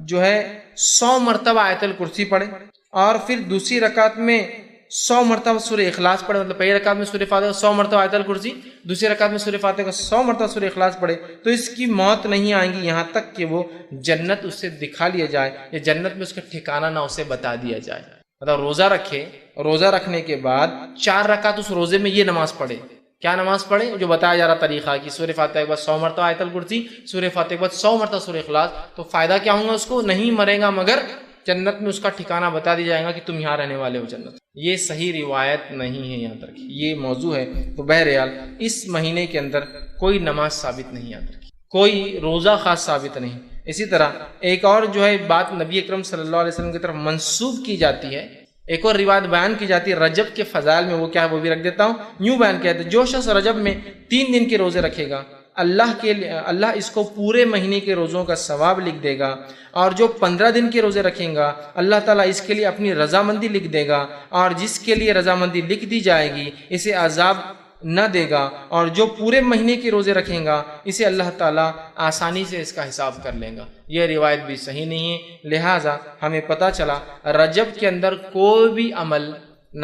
جو ہے 100 مرتبہ آیت الکرسی پڑھے، اور پھر دوسری رکعت میں 100 مرتبہ سورہ اخلاص پڑھے. مطلب پہلی رکعت میں سورہ فاتحہ 100 مرتبہ آیت الکرسی، دوسری رکعت میں سورہ فاتحہ کا 100 مرتبہ سورہ اخلاص پڑھے تو اس کی موت نہیں آئے گی یہاں تک کہ وہ جنت اس سے دکھا لیا جائے، یا جنت میں اس کا ٹھکانہ نہ اسے بتا دیا جائے. مطلب روزہ رکھے، روزہ رکھنے کے بعد 4 رکعت اس روزے میں یہ نماز پڑھے. کیا نماز پڑھے؟ جو بتایا جا رہا طریقہ کہ سورہ فاتحہ کے بعد 100 مرتبہ آیت الکرسی، سورہ فاتحہ کے بعد 100 مرتبہ سورہ اخلاص. تو فائدہ کیا ہوگا اس کو؟ نہیں مرے گا مگر جنت میں اس کا ٹھکانہ بتا دیا جائے گا کہ تم یہاں رہنے والے ہو جنت. یہ صحیح روایت نہیں ہے، یاد رکھیے یہ موضوع ہے. تو بہرحال اس مہینے کے اندر کوئی نماز ثابت نہیں، یاد رکھیے کوئی روزہ خاص ثابت نہیں. اسی طرح ایک اور جو ہے بات نبی اکرم صلی اللہ علیہ وسلم کی طرف منسوب کی جاتی ہے، ایک اور روایت بیان کی جاتی ہے رجب کے فضائل میں. وہ کیا ہے وہ بھی رکھ دیتا ہوں. یوں بیان کیا ہے: جو شخص رجب میں 3 دن کے روزے رکھے گا اللہ اس کو پورے مہینے کے روزوں کا ثواب لکھ دے گا، اور جو 15 دن کے روزے رکھیں گا اللہ تعالیٰ اس کے لیے اپنی رضامندی لکھ دے گا، اور جس کے لیے رضامندی لکھ دی جائے گی اسے عذاب نہ دے گا، اور جو پورے مہینے کے روزے رکھیں گا اسے اللہ تعالیٰ آسانی سے اس کا حساب کر لے گا. یہ روایت بھی صحیح نہیں ہے. لہٰذا ہمیں پتہ چلا رجب کے اندر کوئی بھی عمل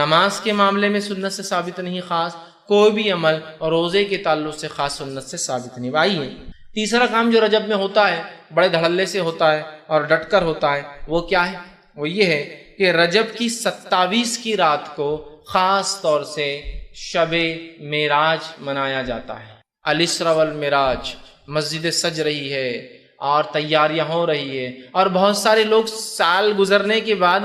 نماز کے معاملے میں سنت سے ثابت نہیں، خاص کوئی بھی عمل اور روزے کے تعلق سے خاص سنت سے ثابت نہیں. آئیے تیسرا کام جو رجب میں ہوتا ہے بڑے دھڑلے سے ہوتا ہے اور ڈٹ کر ہوتا ہے، وہ کیا ہے؟ وہ یہ ہے کہ رجب کی 27 کی رات کو خاص طور سے شب معراج منایا جاتا ہے. الاسراء والمعراج، مسجدیں سج رہی ہے اور تیاریاں ہو رہی ہے، اور بہت سارے لوگ سال گزرنے کے بعد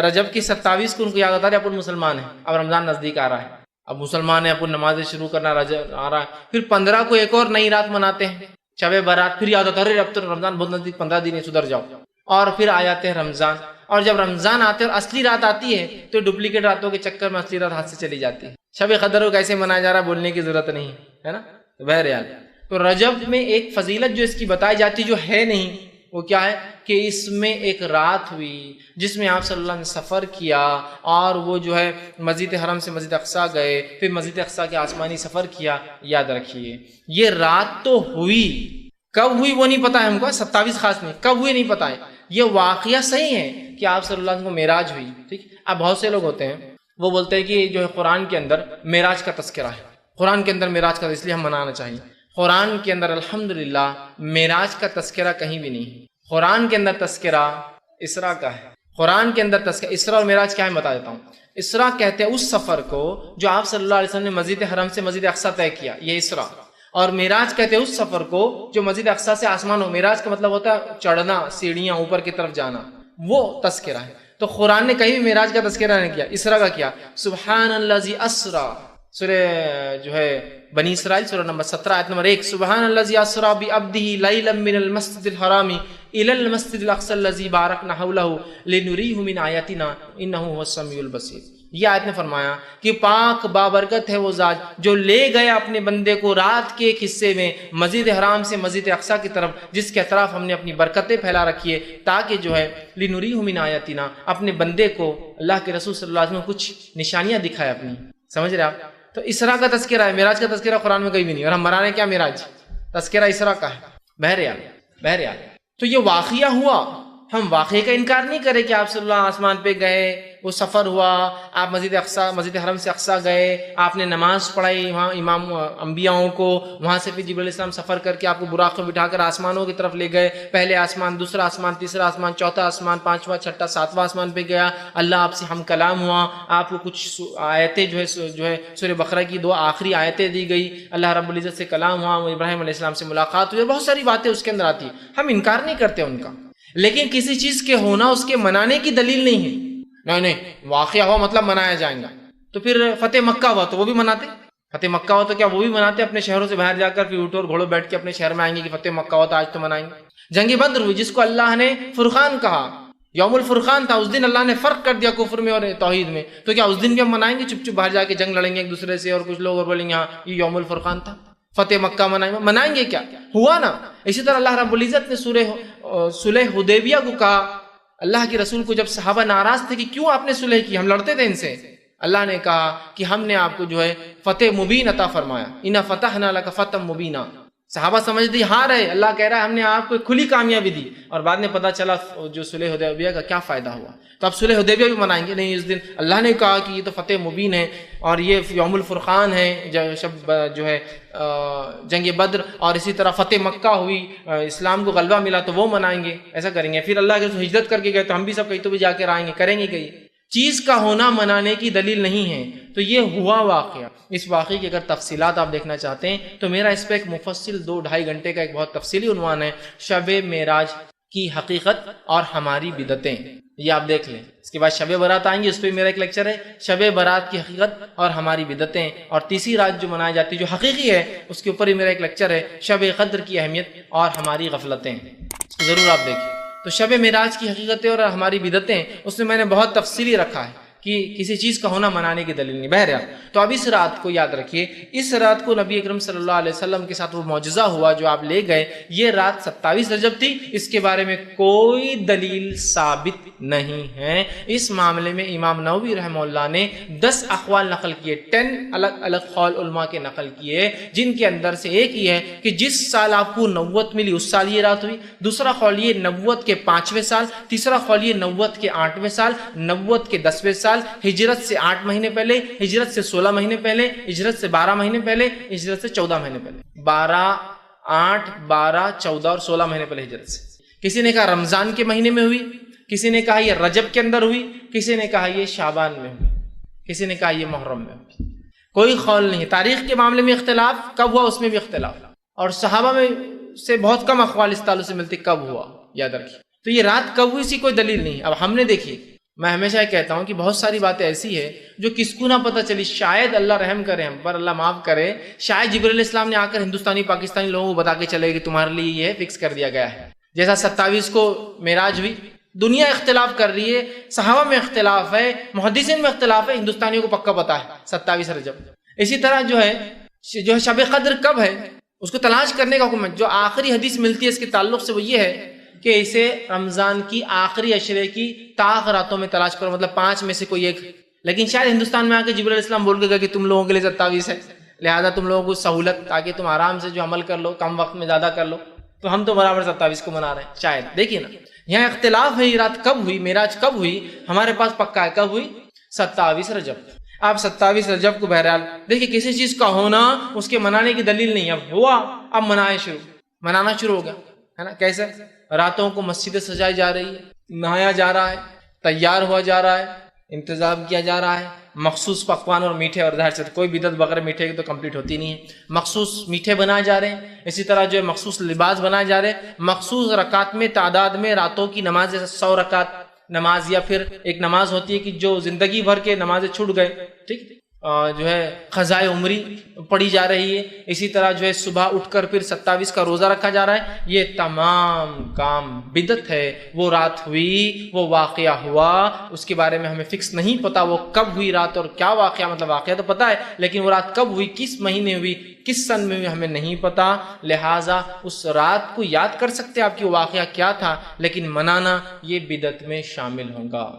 رجب کی 27 کو ان کو یاد آتا ہے اپن مسلمان ہیں، اب رمضان نزدیک آ رہا ہے، اب مسلمان ہیں، اپن نمازیں شروع کرنا رجب آ رہا ہے. پھر 15 کو ایک اور نئی رات مناتے ہیں شب برات، پھر یاد آتا ہے اب تو رمضان بہت نزدیک، 15 دن ہے سدھر جاؤ. اور پھر آ جاتے ہیں رمضان، اور جب رمضان آتے ہیں اور اصلی رات آتی ہے تو ڈپلیکیٹ راتوں کے چکر میں اصلی رات ہاتھ سے چلی جاتی ہے. شب قدر کو کیسے منایا جا رہا ہے بولنے کی ضرورت نہیں ہے نا. بہرحال تو رجب میں ایک فضیلت جو اس کی بتائی جاتی جو ہے نہیں، وہ کیا ہے کہ اس میں ایک رات ہوئی جس میں آپ صلی اللہ علیہ وسلم نے سفر کیا، اور وہ جو ہے مسجد حرم سے مسجد اقصیٰ گئے، پھر مسجد اقصیٰ کے آسمانی سفر کیا. یاد رکھیے یہ رات تو ہوئی، کب ہوئی وہ نہیں پتا ہے ہم کو، 27 خاص میں کب ہوئی نہیں پتا ہے. یہ واقعہ صحیح ہے کہ آپ صلی اللہ علیہ وسلم کو معراج ہوئی، ٹھیک. اب بہت سے لوگ ہوتے ہیں وہ بولتے ہیں کہ جو ہے قرآن کے اندر معراج کا تذکرہ ہے، قرآن کے اندر معراج کا، اس لیے ہم منانا چاہیے۔ قرآن کے اندر الحمدللہ معراج کا تذکرہ کہیں بھی نہیں ہے۔ قرآن کے اندر تذکرہ اسراء کا ہے۔ قرآن کے اندر تذکرہ اسراء اور معراج کیا ہے بتا دیتا ہوں۔ اسراء کہتے ہیں اس سفر کو جو آپ صلی اللہ علیہ وسلم نے مسجد حرم سے مسجد اقصیٰ طے کیا، یہ اسراء۔ اور معراج کہتے ہیں اس سفر کو جو مسجد اقصیٰ سے آسمان ہو۔ معراج کا مطلب ہوتا ہے چڑھنا، سیڑھیاں اوپر کی طرف جانا، وہ تذکرہ ہے۔ تو قرآن نے کہیں بھی معراج کا تذکرہ نہیں کیا، اسراء کا کیا۔ سبحان الذی اسریٰ، سورہ جو ہے بنی اسرائیل سورہ نمبر 17 آیت نمبر 1، سبحان الذی اسریٰ بعبدہ لیلا من المسجد الحرام الی المسجد الاقصی الذی بارکنا حولہ لنریہ من آیاتنا انہ هو السمیع البصیر۔ یہ آیت نے فرمایا کہ پاک بابرکت ہے وہ ذات جو لے گیا اپنے بندے کو رات کے ایک حصے میں مسجد حرام سے مسجد اقصیٰ کی طرف، جس کے اطراف ہم نے اپنی برکتیں پھیلا رکھی ہے، تاکہ جو ہے لنریہ من آیاتنا، اپنے بندے کو اللہ کے رسول صلی اللہ علیہ وسلم کچھ نشانیاں دکھائے اپنی۔ سمجھ رہے آپ؟ تو اسراء کا تذکرہ ہے، معراج کا تذکرہ قرآن میں کہیں بھی نہیں، اور ہم منا رہے ہیں کیا معراج، تذکرہ اسراء کا ہے۔ بہرحال تو یہ واقعہ ہوا، ہم واقعے کا انکار نہیں کریں کہ آپ صلی اللہ علیہ آسمان پہ گئے، وہ سفر ہوا، آپ مسجد حرم سے اقصیٰ گئے، آپ نے نماز پڑھائی وہاں امام انبیاؤں کو، وہاں سے پھر جبرائیل علیہ السلام سفر کر کے آپ کو براق میں بٹھا کر آسمانوں کی طرف لے گئے، پہلے آسمان، دوسرا آسمان، تیسرا آسمان، چوتھا آسمان، پانچواں، چھٹا، ساتواں آسمان پہ گیا، اللہ آپ سے ہم کلام ہوا، آپ کو کچھ آیتیں جو ہے سورہ بقرہ کی 2 آخری آیتیں دی گئی، اللہ رب العزت سے کلام ہوا، ابراہیم علیہ السلام سے ملاقات ہوئی، بہت ساری باتیں اس کے اندر آتی ہیں، ہم انکار نہیں کرتے ان کا، لیکن کسی چیز کے ہونا اس کے منانے کی دلیل نہیں ہے۔ نہیں واقعہ ہوا مطلب منایا جائیں گا۔ تو پھر فتح مکہ ہوا تو وہ بھی مناتے، فتح مکہ ہوا تو کیا وہ بھی مناتے؟ اپنے شہروں سے باہر جا کر پھر اونٹوں اور گھوڑوں بیٹھ کے اپنے شہر میں آئیں گے کہ فتح مکہ ہوا تو آج تو منائیں گے۔ جنگ بدر ہوئی جس کو اللہ نے فرقان کہا، یوم الفرقان تھا، اس دن اللہ نے فرق کر دیا کفر میں اور توحید میں، تو کیا اس دن بھی ہم منائیں گے؟ چپ چپ باہر جا کے جنگ لڑیں گے ایک دوسرے سے، اور کچھ لوگ اور بولیں گے ہاں یہ یوم الفرقان تھا، فتح مکہ منائیں گے کیا؟ ہوا نا۔ اسی طرح اللہ رب العزت نے صلح حدیبیہ کو کہا، اللہ کے رسول کو جب صحابہ ناراض تھے کہ کیوں آپ نے صلح کی، ہم لڑتے تھے ان سے، اللہ نے کہا کہ ہم نے آپ کو جو ہے فتح مبین عطا فرمایا، انا فتحنا لک فتحا مبینا۔ صحابہ سمجھتے ہار ہے، اللہ کہہ رہا ہے ہم نے آپ کو کھلی کامیابی دی، اور بعد میں پتہ چلا جو صلح حدیبیہ کا کیا فائدہ ہوا۔ تو اب صلح حدیبیہ بھی منائیں گے؟ نہیں، اس دن اللہ نے کہا کہ یہ تو فتح مبین ہے اور یہ یوم الفرقان ہے، شب جو ہے جنگ بدر، اور اسی طرح فتح مکہ ہوئی، اسلام کو غلبہ ملا تو وہ منائیں گے، ایسا کریں گے۔ پھر اللہ کے رسول ہجرت کر کے گئے تو ہم بھی سب کہیں تو بھی جا کے آئیں گے، کریں گے کہیں؟ چیز کا ہونا منانے کی دلیل نہیں ہے۔ تو یہ ہوا واقعہ، اس واقعے کی اگر تفصیلات آپ دیکھنا چاہتے ہیں تو میرا اس پہ ایک مفصل 2-2.5 گھنٹے کا ایک بہت تفصیلی عنوان ہے، شب معراج کی حقیقت اور ہماری بدعتیں، یہ آپ دیکھ لیں۔ اس کے بعد شب برات آئیں گے، اس پہ میرا ایک لیکچر ہے شب برات کی حقیقت اور ہماری بدعتیں، اور تیسری رات جو منائی جاتی ہے جو حقیقی ہے اس کے اوپر ہی میرا ایک لیکچر ہے شب قدر کی اہمیت اور ہماری غفلتیں، اس کو ضرور آپ دیکھیں۔ تو شب معراج کی حقیقتیں اور ہماری بدعتیں، اس میں نے بہت تفصیلی رکھا ہے کہ کسی چیز کا ہونا منانے کی دلیل نہیں۔ بہرحال تو اب اس رات کو یاد رکھیے، اس رات کو نبی اکرم صلی اللہ علیہ وسلم کے ساتھ وہ معجزہ ہوا جو آپ لے گئے، یہ رات 27 رجب تھی، اس کے بارے میں کوئی دلیل ثابت نہیں ہے۔ اس معاملے میں امام نووی رحمہ اللہ نے 10 اقوال نقل کیے، 10 الگ الگ قول علماء کے نقل کیے، جن کے اندر سے ایک یہ ہے کہ جس سال آپ کو نبوت ملی اس سال یہ رات ہوئی، دوسرا قول یہ نبوت کے 5ویں سال، تیسرا قول یہ نبوت کے 8ویں سال، نبوت کے 10ویں سال، ہجرت سے 8 مہینے پہلے، ہجرت سے 16 مہینے پہلے، ہجرت سے 12 مہینے پہلے، ہجرت سے 14 مہینے پہلے، 8 12 14 اور 16 مہینے پہلے ہجرت سے۔ کسی نے کہا رمضان کے مہینے میں ہوئی، کسی نے کہا یہ رجب کے اندر ہوئی، کسی نے کہا یہ شعبان میں ہوئی، کسی نے کہا یہ محرم میں ہوئی، کوئی قول نہیں۔ تاریخ کے معاملے میں اختلاف کب ہوا اس میں بھی اختلاف، اور صحابہ میں سے بہت کم اقوال اس تعلق سے ملتے کب ہوا، یاد رکھیے۔ تو یہ رات کب ہوئی اسی کوئی دلیل نہیں۔ اب ہم نے دیکھی، میں ہمیشہ یہ کہتا ہوں کہ بہت ساری باتیں ایسی ہے جو کس کو نہ پتہ چلی، شاید اللہ رحم کرے ہم پر، اللہ معاف کرے، شاید جبرائیل علیہ السلام نے آ کر ہندوستانی پاکستانی لوگوں کو بتا کے چلے کہ تمہارے لیے یہ فکس کر دیا گیا ہے۔ جیسا 27 کو معراج ہوئی، دنیا اختلاف کر رہی ہے، صحابہ میں اختلاف ہے، محدثین میں اختلاف ہے، ہندوستانیوں کو پکا پتہ ہے 27 رجب۔ اسی طرح جو ہے شب قدر کب ہے اس کو تلاش کرنے کا حکم ہے۔ جو آخری حدیث ملتی ہے اس کے تعلق سے وہ یہ ہے کہ اسے رمضان کی آخری عشرے کی طاق راتوں میں تلاش کرو، مطلب 5 میں سے کوئی ایک۔ لیکن شاید ہندوستان میں آ کے جبرائیل علیہ السلام بول کے گئے کہ تم لوگوں کے لیے 27 ہے، لہذا تم لوگوں کو سہولت تاکہ تم آرام سے جو عمل کر لو، کم وقت میں زیادہ کر لو۔ تو ہم تو برابر 27 کو منا رہے ہیں شاید. دیکھیے نا یہاں اختلاف ہے یہ رات کب ہوئی، معراج کب ہوئی. ہمارے پاس پکا ہے کب ہوئی، 27 رجب. آپ 27 رجب کو بہرحال دیکھیے کسی چیز کا ہونا اس کے منانے کی دلیل نہیں. اب ہوا اب منانا شروع ہو گیا ہے نا. کیسے؟ راتوں کو مسجدیں سجائی جا رہی ہے، نہایا جا رہا ہے، تیار ہوا جا رہا ہے، انتظام کیا جا رہا ہے. مخصوص پکوان اور میٹھے، اور ظاہر سے کوئی بدعت بغیر میٹھے کی تو کمپلیٹ ہوتی نہیں ہے. مخصوص میٹھے بنائے جا رہے ہیں. اسی طرح جو ہے مخصوص لباس بنائے جا رہے ہیں. مخصوص رکعت میں تعداد میں راتوں کی نماز، 100 رکعت نماز، یا پھر ایک نماز ہوتی ہے کہ جو زندگی بھر کے نمازیں چھوٹ گئے، ٹھیک، جو ہے قضائے عمری پڑھی جا رہی ہے. اسی طرح جو ہے صبح اٹھ کر پھر 27 کا روزہ رکھا جا رہا ہے. یہ تمام کام بدعت ہے. وہ رات ہوئی، وہ واقعہ ہوا، اس کے بارے میں ہمیں فکس نہیں پتا وہ کب ہوئی رات اور کیا واقعہ، مطلب واقعہ تو پتا ہے لیکن وہ رات کب ہوئی، کس مہینے ہوئی، کس سن میں ہوئی، ہمیں نہیں پتا. لہٰذا اس رات کو یاد کر سکتے آپ کی واقعہ کیا تھا، لیکن منانا یہ بدعت میں شامل ہوگا.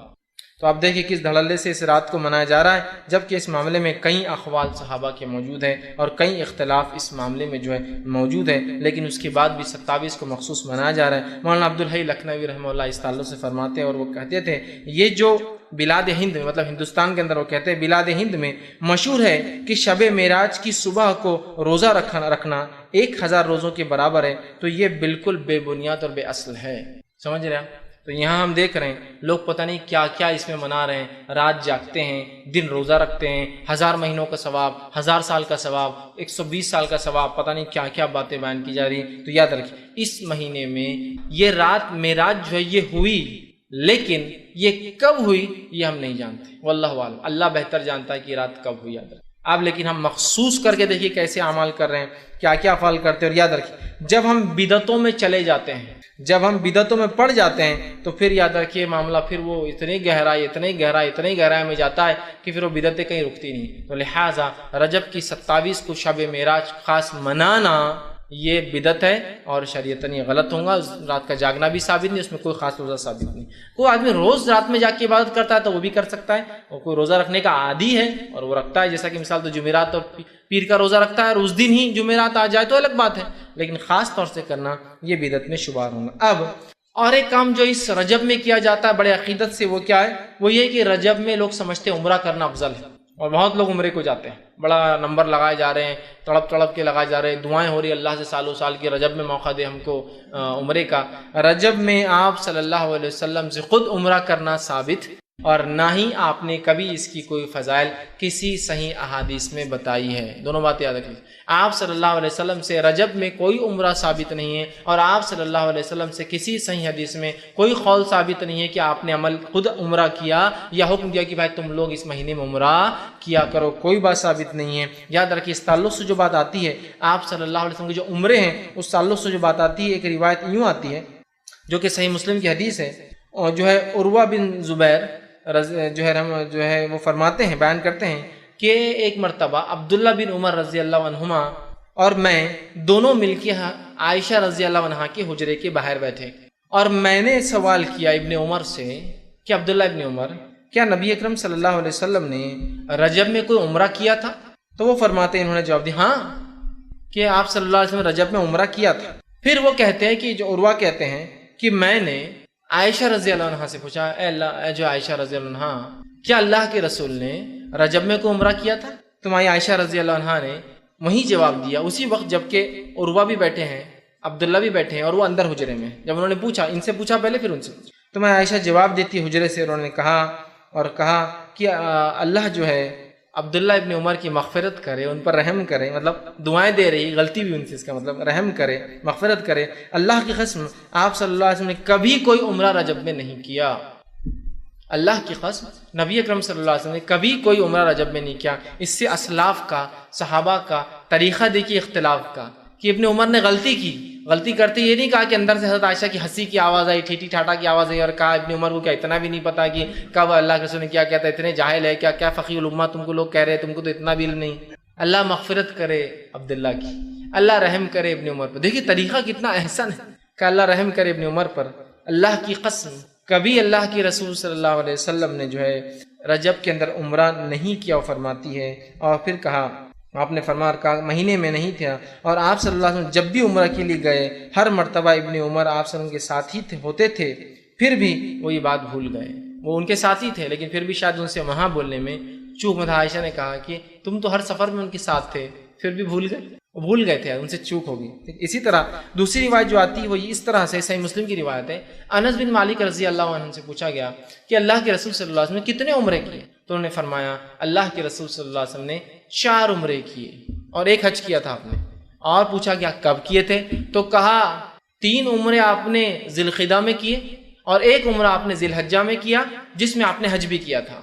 تو آپ دیکھیں کس دھڑلے سے اس رات کو منایا جا رہا ہے، جبکہ اس معاملے میں کئی اقوال صحابہ کے موجود ہیں اور کئی اختلاف اس معاملے میں جو ہے موجود ہے، لیکن اس کے بعد بھی 27 کو مخصوص منایا جا رہا ہے. مولانا عبدالحی لکھنوی رحمہ اللہ اس تعلق سے فرماتے ہیں، اور وہ کہتے تھے یہ جو بلاد ہند میں، مطلب ہندوستان کے اندر، وہ کہتے ہیں بلاد ہند میں مشہور ہے کہ شب معراج کی صبح کو روزہ رکھنا 1000 روزوں کے برابر ہے. تو یہ بالکل بے بنیاد اور بے اصل ہے. سمجھ رہے ہیں؟ تو یہاں ہم دیکھ رہے ہیں لوگ پتہ نہیں کیا کیا اس میں منا رہے ہیں. رات جاگتے ہیں، دن روزہ رکھتے ہیں، 1000 مہینوں کا ثواب، 1000 سال کا ثواب، 120 سال کا ثواب، پتہ نہیں کیا کیا باتیں بیان کی جا رہی ہیں. تو یاد رکھیں اس مہینے میں یہ رات معراج جو ہے یہ ہوئی، لیکن یہ کب ہوئی یہ ہم نہیں جانتے. واللہ عالم، اللہ بہتر جانتا ہے کہ یہ رات کب ہوئی. یاد رکھیں آپ، لیکن ہم مخصوص کر کے دیکھیے کیسے اعمال کر رہے ہیں، کیا کیا افعال کرتے ہیں. اور یاد رکھیں جب ہم بدعتوں میں چلے جاتے ہیں، جب ہم بدعتوں میں پڑ جاتے ہیں، تو پھر یاد رکھیے معاملہ پھر وہ اتنی گہرائی میں جاتا ہے کہ پھر وہ بدعتیں کہیں رکتی نہیں. تو لہٰذا رجب کی 27 کو شب معراج خاص منانا یہ بدعت ہے اور شریعتاً یہ غلط ہوگا. اس رات کا جاگنا بھی ثابت نہیں، اس میں کوئی خاص روزہ ثابت نہیں. کوئی آدمی روز رات میں جا کے عبادت کرتا ہے تو وہ بھی کر سکتا ہے، اور کوئی روزہ رکھنے کا عادی ہے اور وہ رکھتا ہے، جیسا کہ مثال تو جمعرات اور پیر کا روزہ رکھتا ہے اور اس دن ہی جمعرات آ جائے تو الگ بات ہے، لیکن خاص طور سے کرنا یہ بدعت میں شمار ہوگا. اب اور ایک کام جو اس رجب میں کیا جاتا ہے بڑے عقیدت سے، وہ کیا ہے؟ وہ یہ کہ رجب میں لوگ سمجھتے ہیں عمرہ کرنا افضل ہے، اور بہت لوگ عمرے کو جاتے ہیں. بڑا نمبر لگائے جا رہے ہیں، تڑپ کے لگائے جا رہے ہیں، دعائیں ہو رہی ہیں اللہ سے سالوں سال کی رجب میں موقع دے ہم کو عمرے کا. رجب میں آپ صلی اللہ علیہ وسلم سے خود عمرہ کرنا ثابت، اور نہ ہی آپ نے کبھی اس کی کوئی فضائل کسی صحیح احادیث میں بتائی ہے. دونوں باتیں یاد رکھیں. آپ صلی اللہ علیہ وسلم سے رجب میں کوئی عمرہ ثابت نہیں ہے، اور آپ صلی اللہ علیہ وسلم سے کسی صحیح حدیث میں کوئی قول ثابت نہیں ہے کہ آپ نے عمل خود عمرہ کیا یا حکم دیا کہ بھائی تم لوگ اس مہینے میں عمرہ کیا کرو. کوئی بات ثابت نہیں ہے. یاد رکھیے اس تعلق سے جو بات آتی ہے آپ صلی اللہ علیہ وسلم کے جو عمرے ہیں اس تعلق سے جو بات آتی ہے، ایک روایت یوں آتی ہے جو کہ صحیح مسلم کی حدیث ہے، اور جو ہے عروہ بن زبیر جو ہے وہ فرماتے ہیں، بیان کرتے ہیں کہ ایک مرتبہ عبداللہ بن عمر رضی اللہ عنہما اور میں دونوں مل کے عائشہ رضی اللہ عنہا کے حجرے کے باہر بیٹھے، اور میں نے سوال کیا ابن عمر سے کہ عبداللہ ابن عمر، کیا نبی اکرم صلی اللہ علیہ وسلم نے رجب میں کوئی عمرہ کیا تھا؟ تو وہ فرماتے ہیں، انہوں نے جواب دیا ہاں کہ آپ صلی اللہ علیہ وسلم رجب میں عمرہ کیا تھا. پھر وہ کہتے ہیں کہ جو عروہ کہتے ہیں کہ میں نے عائشہ رضی اللہ عنہا سے پوچھا، اے اللہ، جو عائشہ رضی اللہ عنہا، کیا اللہ کے رسول نے رجب میں کوئی عمرہ کیا تھا؟ تو مائی عائشہ رضی اللہ عنہا نے وہی جواب دیا اسی وقت، جبکہ عروہ بھی بیٹھے ہیں، عبداللہ بھی بیٹھے ہیں، اور وہ اندر حجرے میں. جب انہوں نے پوچھا، ان سے پوچھا پہلے پھر ان سے پوچھا، تو میں عائشہ جواب دیتی حجرے سے، انہوں نے کہا کہ اللہ جو ہے عبداللہ ابن عمر کی مغفرت کرے، ان پر رحم کرے، مطلب دعائیں دے رہی، غلطی بھی ان سے، اس کا مطلب رحم کرے، مغفرت کرے. اللہ کی قسم آپ صلی اللہ علیہ وسلم نے کبھی کوئی عمرہ رجب میں نہیں کیا. اللہ کی قسم نبی اکرم صلی اللہ علیہ وسلم نے کبھی کوئی عمرہ رجب میں نہیں کیا. اس سے اسلاف کا، صحابہ کا طریقہ دیکھیے اختلاف کا، کہ ابن عمر نے غلطی کرتے یہ نہیں کہا کہ اندر سے حضرت عائشہ کی ہنسی کی آواز آئی، ٹھیٹھی ٹھاٹا کی آواز آئی، اور کہا ابن عمر کو کیا اتنا بھی نہیں پتا کہ کب اللہ کے رسول نے کیا کہتا ہے، اتنے جاہل ہے کیا فقیہ الامہ تم کو لوگ کہہ رہے ہیں، تم کو تو اتنا بھی علم نہیں. اللہ مغفرت کرے عبداللہ کی، اللہ رحم کرے ابن عمر پر. دیکھیے طریقہ کتنا احسن ہے کہ اللہ رحم کرے ابن عمر پر. اللہ کی قسم کبھی اللہ کی رسول صلی اللہ علیہ وسلم نے جو ہے رجب کے اندر عمرہ نہیں کیا، فرماتی ہے. اور پھر کہا آپ نے فرمایا کہا مہینے میں نہیں تھا، اور آپ صلی اللہ علیہ وسلم جب بھی عمرہ کے لیے گئے ہر مرتبہ ابن عمر آپ صلی اللہ علیہ وسلم کے ساتھی ہوتے تھے، پھر بھی وہ یہ بات بھول گئے. وہ ان کے ساتھی تھے لیکن پھر بھی شاید ان سے وہاں بولنے میں چوک میں تھا. عائشہ نے کہا کہ تم تو ہر سفر میں ان کے ساتھ تھے پھر بھی بھول گئے تھے، ان سے چوک ہوگی. اسی طرح دوسری روایت جو آتی ہے وہ اس طرح سے صحیح مسلم کی روایت ہے. انس بن مالک رضی اللہ عنہ سے پوچھا گیا کہ اللہ کے رسول صلی اللہ علیہ وسلم نے کتنے عمرے کیے؟ تو انہوں نے فرمایا اللہ کے رسول صلی اللہ علیہ وسلم نے 4 عمرے کیے اور 1 حج کیا تھا آپ نے. اور پوچھا گیا کب کیے تھے؟ تو کہا 3 عمرے آپ نے ذی القعدہ میں کیے اور 1 عمرہ آپ نے ذی الحجہ میں کیا جس میں آپ نے حج بھی کیا تھا.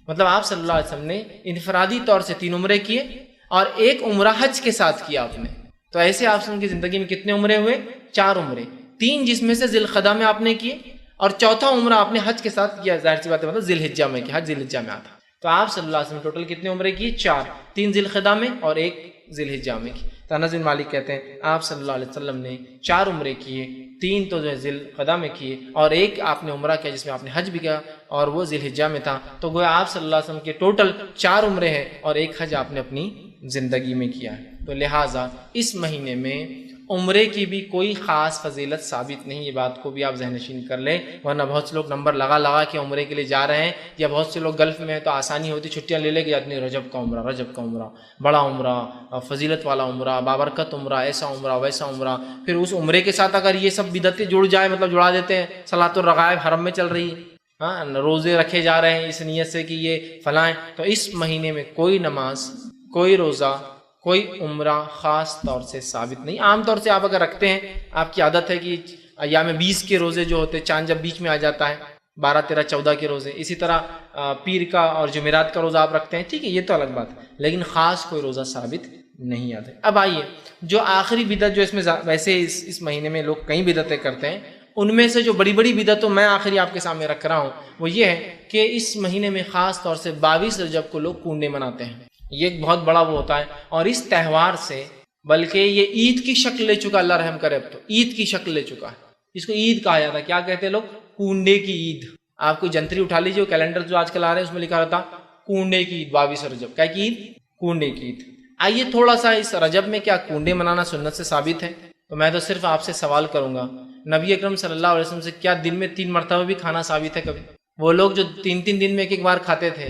مطلب آپ صلی اللہ علیہ وسلم نے انفرادی طور سے 3 عمرے کیے اور 1 عمرہ حج کے ساتھ کیا آپ نے. تو ایسے آپ کی زندگی میں کتنے عمرے ہوئے؟ 4 عمرے، 3 جس میں سے ذی القعدہ میں آپ نے کیے اور 4تھا عمرہ آپ نے حج کے ساتھ کیا. ظاہر سی بات ہے مطلب ذی الحجہ میں کیا، حج ذی الحجہ میں آتا. تو آپ صلی اللہ علیہ وسلم ٹوٹل کتنے عمرے کیے؟ 4، 3 ذی القعدہ میں اور 1 ذی الحجہ میں کی. تو انس بن مالک کہتے ہیں آپ صلی اللہ علیہ وسلم نے 4 عمرے کیے، 3 تو جو ہے ذی القعدہ میں کیے اور 1 آپ نے عمرہ کیا جس میں آپ نے حج بھی کیا اور وہ ذی الحجہ میں تھا. تو گویا آپ صلی اللہ علیہ وسلم کے ٹوٹل 4 عمرے ہیں اور 1 حج آپ نے اپنی زندگی میں کیا ہے. تو لہٰذا اس مہینے میں عمرے کی بھی کوئی خاص فضیلت ثابت نہیں. یہ بات کو بھی آپ ذہن نشین کر لیں، ورنہ بہت سے لوگ نمبر لگا کے عمرے کے لیے جا رہے ہیں، یا بہت سے لوگ گلف میں ہیں تو آسانی ہوتی چھٹیاں لے کے جاتے ہیں. رجب کا عمرہ بڑا عمرہ، فضیلت والا عمرہ، بابرکت عمرہ، ایسا عمرہ ویسا عمرہ. پھر اس عمرے کے ساتھ اگر یہ سب بدعتیں جڑ جائے مطلب جڑا دیتے ہیں. صلاۃ الرغائب حرم میں چل رہی ہے، روزے رکھے جا رہے ہیں اس نیت سے کہ یہ فلاں. تو اس مہینے میں کوئی نماز، کوئی روزہ، کوئی عمرہ خاص طور سے ثابت نہیں. عام طور سے آپ اگر رکھتے ہیں، آپ کی عادت ہے کہ ایام 20 کے روزے جو ہوتے ہیں، چاند جب بیچ میں آ جاتا ہے 12، 13، 14 کے روزے، اسی طرح پیر کا اور جمعرات کا روزہ آپ رکھتے ہیں، ٹھیک ہے یہ تو الگ بات ہے، لیکن خاص کوئی روزہ ثابت نہیں آتا. اب آئیے جو آخری بدعت جو اس میں ویسے اس مہینے میں لوگ کئی بدعتیں کرتے ہیں، ان میں سے جو بڑی بڑی بدعتوں میں آخری آپ کے سامنے رکھ رہا ہوں وہ یہ ہے کہ اس مہینے میں خاص طور سے 22 رجب کو لوگ کنڈے مناتے ہیں. یہ ایک بہت بڑا وہ ہوتا ہے اور اس تہوار سے بلکہ یہ عید کی شکل لے چکا، اللہ رحم کرے، اب تو عید کی شکل لے چکا ہے. اس کو عید کہا جاتا ہے. کیا کہتے ہیں لوگ؟ کنڈے کی عید. آپ کوئی جنتری اٹھا لیجیے، کیلنڈر جو آج کل آ رہے ہیں اس میں لکھا رہتا کنڈے کی عید 22 رجب. کیا کی عید؟ کنڈے کی عید. آئیے تھوڑا سا اس رجب میں کیا کنڈے منانا سنت سے ثابت ہے؟ تو میں تو صرف آپ سے سوال کروں گا، نبی اکرم صلی اللہ علیہ وسلم سے کیا دن میں 3 مرتبہ بھی کھانا ثابت ہے کبھی؟ وہ لوگ جو 3 دن میں ایک بار کھاتے تھے،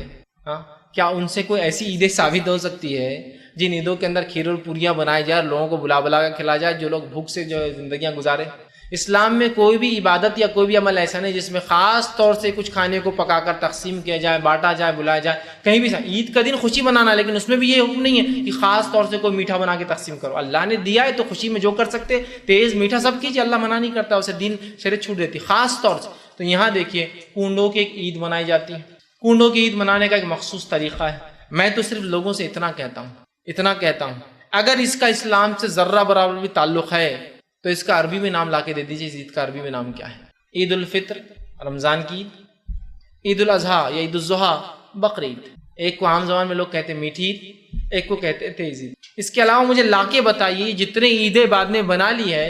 کیا ان سے کوئی ایسی عیدیں ثابت ہو سکتی ہے جن عیدوں کے اندر کھیر اور پوریاں بنائی جائے، لوگوں کو بلا کر کھلایا جائے، جو لوگ بھوک سے جو زندگیاں گزارے؟ اسلام میں کوئی بھی عبادت یا کوئی بھی عمل ایسا نہیں جس میں خاص طور سے کچھ کھانے کو پکا کر تقسیم کیا جائے، بانٹا جائے، بلایا جائے. کہیں بھی عید کا دن خوشی منانا، لیکن اس میں بھی یہ حکم نہیں ہے کہ خاص طور سے کوئی میٹھا بنا کے تقسیم کرو. اللہ نے دیا ہے تو خوشی میں جو کر سکتے تیز میٹھا سب کیجیے، اللہ منع نہیں کرتا، اسے دین شریعت چھوٹ دیتی خاص طور سے. تو یہاں دیکھیے کنڈوں کی ایک عید منائی جاتی ہے. کنڈوں کی عید منانے کا ایک مخصوص طریقہ ہے. میں تو صرف لوگوں سے اتنا کہتا ہوں اگر اس کا اسلام سے ذرہ برابر بھی تعلق ہے تو اس کا عربی میں نام لا کے دے دیجیے. اس عید کا عربی میں نام کیا ہے؟ عید الفطر رمضان کی عید، عید الاضحیٰ یا عید الضحیٰ بقرعید. ایک کو عام زبان میں لوگ کہتے ہیں میٹھی عید، ایک کو کہتے ہیں تیز عید. اس کے علاوہ مجھے لا کے بتائیے جتنے عیدیں بعد میں بنا لی ہے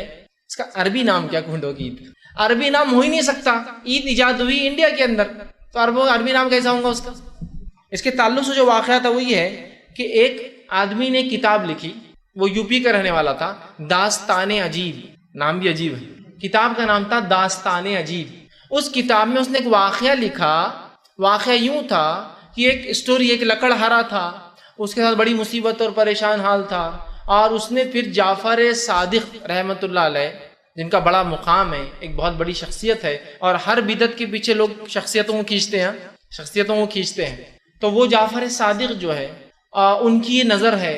اس کا عربی نام کیا؟ کنڈوں کی عید عربی نام ہو ہی نہیں سکتا. عید ایجاد ہوئی انڈیا کے اندر تو عربی نام کیسا ہوگا اس کا؟ اس کے تعلق سے جو واقعہ تھا وہ یہ ہے کہ ایک آدمی نے کتاب لکھی، وہ یو پی کا رہنے والا تھا، داستان عجیب، نام بھی عجیب ہے. کتاب کا نام تھا داستان عجیب. اس کتاب میں اس نے ایک واقعہ لکھا. واقعہ یوں تھا کہ ایک اسٹوری، ایک لکڑہارا تھا، اس کے ساتھ بڑی مصیبت اور پریشان حال تھا، اور اس نے پھر جعفر صادق رحمۃ اللہ علیہ، جن کا بڑا مقام ہے، ایک بہت بڑی شخصیت ہے، اور ہر بدعت کے پیچھے لوگ شخصیتوں کو کھینچتے ہیں. تو وہ جعفر صادق جو ہے ان کی یہ نظر ہے،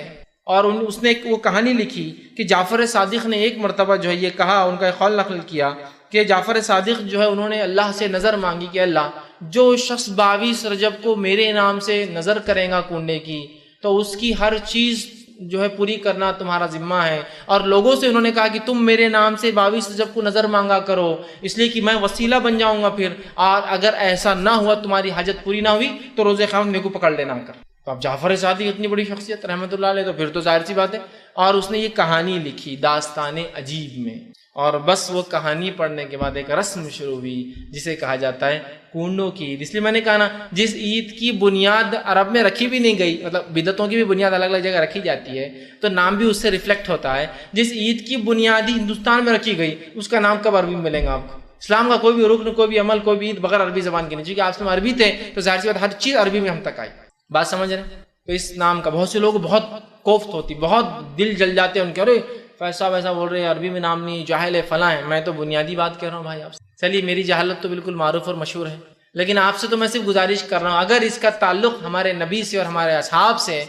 اور اس نے ایک وہ کہانی لکھی کہ جعفر صادق نے ایک مرتبہ جو ہے یہ کہا، ان کا ایک قول نقل کیا کہ جعفر صادق جو ہے انہوں نے اللہ سے نظر مانگی کہ اللہ جو شخص 22 رجب کو میرے نام سے نظر کرے گا کنڈے کی تو اس کی ہر چیز جو ہے پوری کرنا تمہارا ذمہ ہے. اور لوگوں سے انہوں نے کہا کہ تم میرے نام سے 22 رجب کو نظر مانگا کرو، اس لیے کہ میں وسیلہ بن جاؤں گا پھر، اور اگر ایسا نہ ہوا تمہاری حاجت پوری نہ ہوئی تو روزے قیامت میرے کو پکڑ لینا کر. تو اب جعفر صادق اتنی بڑی شخصیت رحمۃ اللہ علیہ، تو پھر تو ظاہر سی بات ہے. اور اس نے یہ کہانی لکھی داستان عجیب میں، اور بس وہ کہانی پڑھنے کے بعد ایک رسم شروع ہوئی جسے کہا جاتا ہے کنڈوں کی عید، اس لیے میں نے کہا نا جس عید کی بنیاد عرب میں رکھی بھی نہیں گئی، مطلب بدعتوں کی بھی بنیاد الگ الگ جگہ رکھی جاتی ہے تو نام بھی اس سے ریفلیکٹ ہوتا ہے، جس عید کی بنیاد ہی ہندوستان میں رکھی گئی اس کا نام کب عربی میں ملے گا آپ کو؟ اسلام کا کوئی بھی رکن، کوئی بھی عمل، کوئی بھی عید بغیر عربی زبان کے نہیں، چونکہ آپ سے عربی تھے تو ظاہر سی بات ہر چیز عربی میں ہم تک آئی، بات سمجھ رہے ہیں؟ تو اس نام کا بہت سے لوگ بہت کوفت ہوتی، بہت دل جل جاتے ہیں ان کے، ارے ایسا ویسا بول رہے ہیں، عربی میں نام نہیں، جاہل ہے، فلاں ہے۔ میں تو بنیادی بات کہہ رہا ہوں بھائی آپ سے، چلیے میری جہالت تو بالکل معروف اور مشہور ہے، لیکن آپ سے تو میں صرف گزارش کر رہا ہوں اگر اس کا تعلق ہمارے نبی سے اور ہمارے اصحاب سے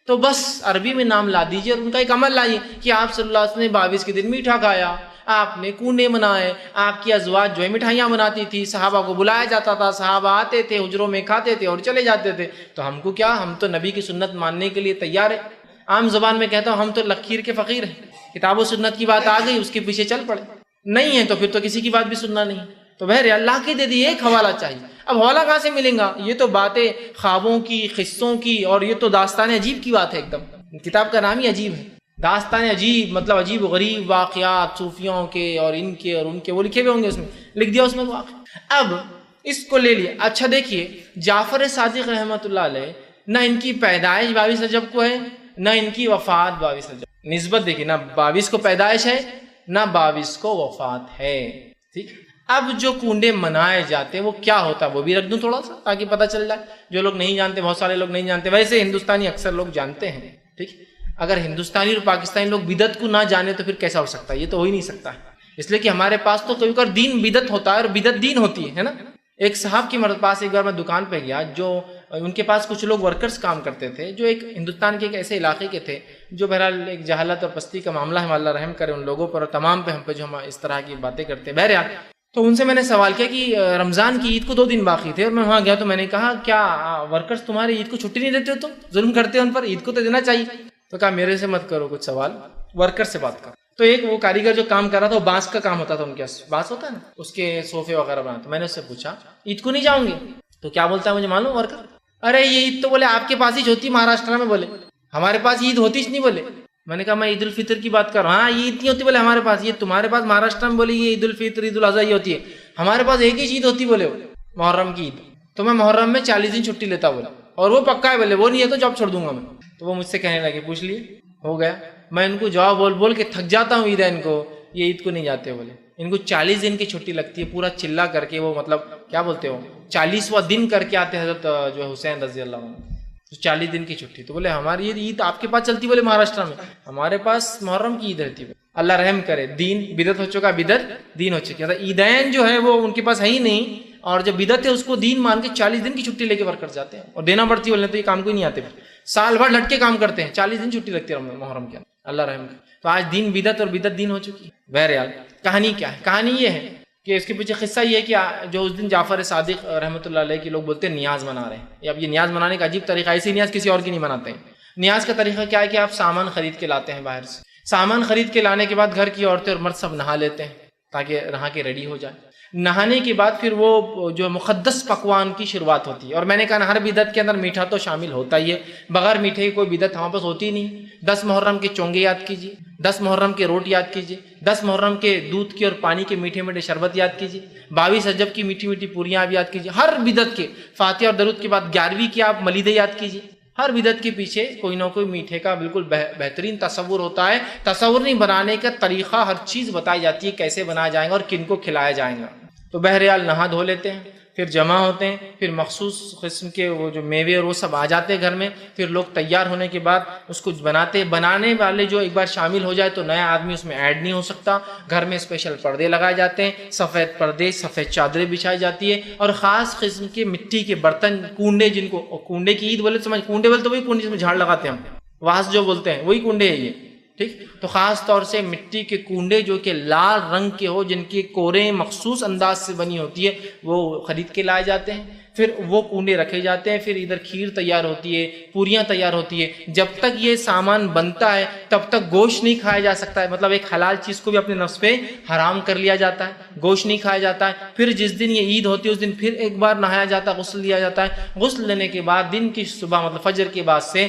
تو بس عربی میں نام لا دیجیے اور ان کا ایک عمل لائیے کہ آپ صلی اللہ علیہ وسلم نے 22 کے دن میٹھا کھایا، آپ نے کونے منائے، آپ کی ازواج جو ہے مٹھائیاں بناتی تھی، صحابہ کو بلایا جاتا تھا، صحابہ آتے تھے، حجروں میں کھاتے تھے اور چلے جاتے تھے، تو ہم کو کیا، ہم تو نبی کی سنت ماننے کے لیے تیار ہے۔ عام زبان میں کہتا ہوں ہم تو لکیر کے فقیر ہیں، کتاب و سنت کی بات آ گئی اس کے پیچھے چل پڑے، نہیں ہے تو پھر تو کسی کی بات بھی سننا نہیں، تو بہر اللہ کے دے دی ایک حوالہ چاہیے۔ اب حوالہ کہاں سے ملیں گا؟ یہ تو باتیں خوابوں کی، قصوں کی، اور یہ تو داستان عجیب کی بات ہے، ایک دم کتاب کا نام ہی عجیب ہے، داستان عجیب، مطلب عجیب و غریب واقعات صوفیوں کے اور ان کے اور ان کے، وہ لکھے ہوئے ہوں گے اس میں، لکھ دیا اس میں واقع۔ اب اس کو لے لیا، اچھا دیکھیے جعفر صادق رحمۃ اللہ علیہ، نہ ان کی پیدائش 22 رجب کو ہے، نہ ان کی وفات 22 رجب، نسبت دیکھیے، نہ 22 کو پیدائش ہے نہ 22 کو وفات ہے، ٹھیک۔ اب جو کنڈے منائے جاتے ہیں وہ کیا ہوتا ہے وہ بھی رکھ دوں تھوڑا سا تاکہ پتہ چل جائے، جو لوگ نہیں جانتے، بہت سارے لوگ نہیں جانتے، ویسے ہندوستانی اکثر لوگ جانتے ہیں، ٹھیک۔ اگر ہندوستانی اور پاکستانی لوگ بدعت کو نہ جانے تو پھر کیسا ہو سکتا ہے؟ یہ تو ہو ہی نہیں سکتا ہے، اس لیے کہ ہمارے پاس تو کبھی کبھار دین بدعت ہوتا ہے اور بدعت دین ہوتی ہے نا۔ ایک صاحب کے پاس ایک بار میں دکان پہ گیا، جو ان کے پاس کچھ لوگ ورکرز کام کرتے تھے جو ایک ہندوستان کے ایک ایسے علاقے کے تھے جو بہرحال ایک جہالت اور پستی کا معاملہ ہے، اللہ رحم کرے ان لوگوں پر اور تمام پہ ہم پہ جو ہم اس طرح کی باتیں کرتے ہیں۔ بہرحال تو ان سے میں نے سوال کیا کہ رمضان کی عید کو 2 دن باقی تھے اور میں وہاں گیا تو میں نے کہا کیا ورکرز تمہارے عید کو چھٹی نہیں دیتے ہو؟ تم ظلم کرتے ہو ان پر، عید کو تو دینا چاہیے۔ تو کہا میرے سے مت کرو کچھ سوال، ورکر سے بات کرو۔ تو ایک وہ کاریگر جو کام کر رہا تھا وہ بانس کا کام ہوتا تھا ان کے، بانس ہوتا ہے نا، اس کے صوفے وغیرہ بناتے، تو میں نے اس سے پوچھا عید کو نہیں جاؤں گے؟ تو کیا بولتا ہے مجھے معلوم ورکر، ارے یہ عید تو بولے آپ کے پاس ہی ہوتی مہاراشٹر میں، بولے ہمارے پاس عید ہوتی نہیں، بولے۔ میں نے کہا میں عید الفطر کی بات کر رہا ہوں، ہاں عید نہیں ہوتی بولے ہمارے پاس، یہ تمہارے پاس مہاراشٹر میں بولے یہ عید الفطر عید الاضحیٰ یہ ہوتی ہے، ہمارے پاس ایک ہی عید ہوتی بولے محرم کی عید، تو میں محرم میں 40 دن چھٹی لیتا بولا، اور وہ پکا ہے بولے، وہ نہیں ہے تو جاب چھوڑ دوں گا میں۔ تو وہ مجھ سے کہنے لگے پوچھ لیے، ہو گیا، میں ان کو جواب بول بول کے تھک جاتا ہوں عیدین کو، یہ عید کو نہیں جاتے بولے، ان کو 40 دن کی چھٹی لگتی ہے، پورا چلا کر کے وہ مطلب کیا بولتے ہو 40واں دن کر کے آتے ہیں حضرت جو حسین رضی اللہ عنہ، تو 40 دن کی چھٹی۔ تو بولے ہماری یہ عید آپ کے پاس چلتی بولے مہاراشٹر میں، ہمارے پاس محرم کی عید رہتی ہے۔ اللہ رحم کرے، دین بدعت ہو چکا، بدعت دین ہو چکی، مطلب عیدین جو ہے وہ ان کے پاس ہے ہی نہیں، اور جو بدعت ہے اس کو دین مان کے 40 دن کی چھٹی لے کے ورکر جاتے ہیں اور دینا پڑتی ہے، بولے تو یہ کام کو ہی نہیں آتے، سال بھر لٹ کے کام کرتے ہیں، 40 دن چھٹی لگتی ہے محرم کے اندر، اللہ رحم کرے۔ تو آج دین بدعت اور بدعت دین ہو چکی۔ بہرحال کہانی کیا ہے؟ کہانی یہ ہے کہ اس کے پیچھے قصہ یہ ہے کہ جو اس دن جعفر صادق رحمۃ اللہ علیہ کے لوگ بولتے ہیں نیاز منا رہے ہیں، اب یہ نیاز منانے کا عجیب طریقہ، ایسی نیاز کسی اور کی نہیں مناتے ہیں۔ نیاز کا طریقہ کیا ہے کہ آپ سامان خرید کے لاتے ہیں باہر سے، سامان خرید کے لانے کے بعد گھر کی عورتیں اور مرد سب نہا لیتے ہیں تاکہ نہا کے ریڈی ہو جائے، نہانے کے بعد پھر وہ جو مقدس پکوان کی شروعات ہوتی ہے، اور میں نے کہا ہر بدعت کے اندر میٹھا تو شامل ہوتا ہی ہے، بغیر میٹھے کی کوئی بدعت ہمارے پاس ہوتی نہیں۔ 10 محرم کے چونگے یاد کیجیے، 10 محرم کے روٹ یاد کیجیے، 10 محرم کے دودھ کی اور پانی کے میٹھے میٹھے شربت یاد کیجیے، 22 رجب کی میٹھی میٹھی پوریاں آپ یاد کیجیے، ہر بدعت کے فاتحہ اور درود کے بعد 11ویں کی آپ ملیدے یاد کیجیے۔ ہر بدعت کے پیچھے کوئی نہ کوئی میٹھے کا بالکل بہترین تصور ہوتا ہے، تصور نہیں بنانے کا طریقہ، ہر چیز بتائی جاتی ہے کیسے بنایا جائے گا اور کن کو کھلایا جائے گا۔ تو بہرحال نہا دھو لیتے ہیں، پھر جمع ہوتے ہیں، پھر مخصوص قسم کے وہ جو میوے اور وہ سب آ جاتے ہیں گھر میں، پھر لوگ تیار ہونے کے بعد اس کو بناتے، بنانے والے جو ایک بار شامل ہو جائے تو نیا آدمی اس میں ایڈ نہیں ہو سکتا۔ گھر میں اسپیشل پردے لگائے جاتے ہیں، سفید پردے، سفید چادریں بچھائی جاتی ہے، اور خاص قسم کے مٹی کے برتن، کنڈے، جن کو کنڈے کی عید بولے، سمجھ کنڈے بولے تو وہی کنڈے جس میں جھاڑ لگاتے ہیں ہم، واس جو بولتے ہیں وہی کنڈے ہے یہ، ٹھیک۔ تو خاص طور سے مٹی کے کنڈے جو کہ لال رنگ کے ہو، جن کی کوریں مخصوص انداز سے بنی ہوتی ہے، وہ خرید کے لائے جاتے ہیں، پھر وہ کنڈے رکھے جاتے ہیں، پھر ادھر کھیر تیار ہوتی ہے، پوریاں تیار ہوتی ہے۔ جب تک یہ سامان بنتا ہے تب تک گوشت نہیں کھایا جا سکتا ہے، مطلب ایک حلال چیز کو بھی اپنے نفس پہ حرام کر لیا جاتا ہے، گوشت نہیں کھایا جاتا ہے۔ پھر جس دن یہ عید ہوتی ہے اس دن پھر ایک بار نہایا جاتا ہے، غسل لیا جاتا ہے، غسل لینے کے بعد دن کی صبح مطلب فجر کے بعد سے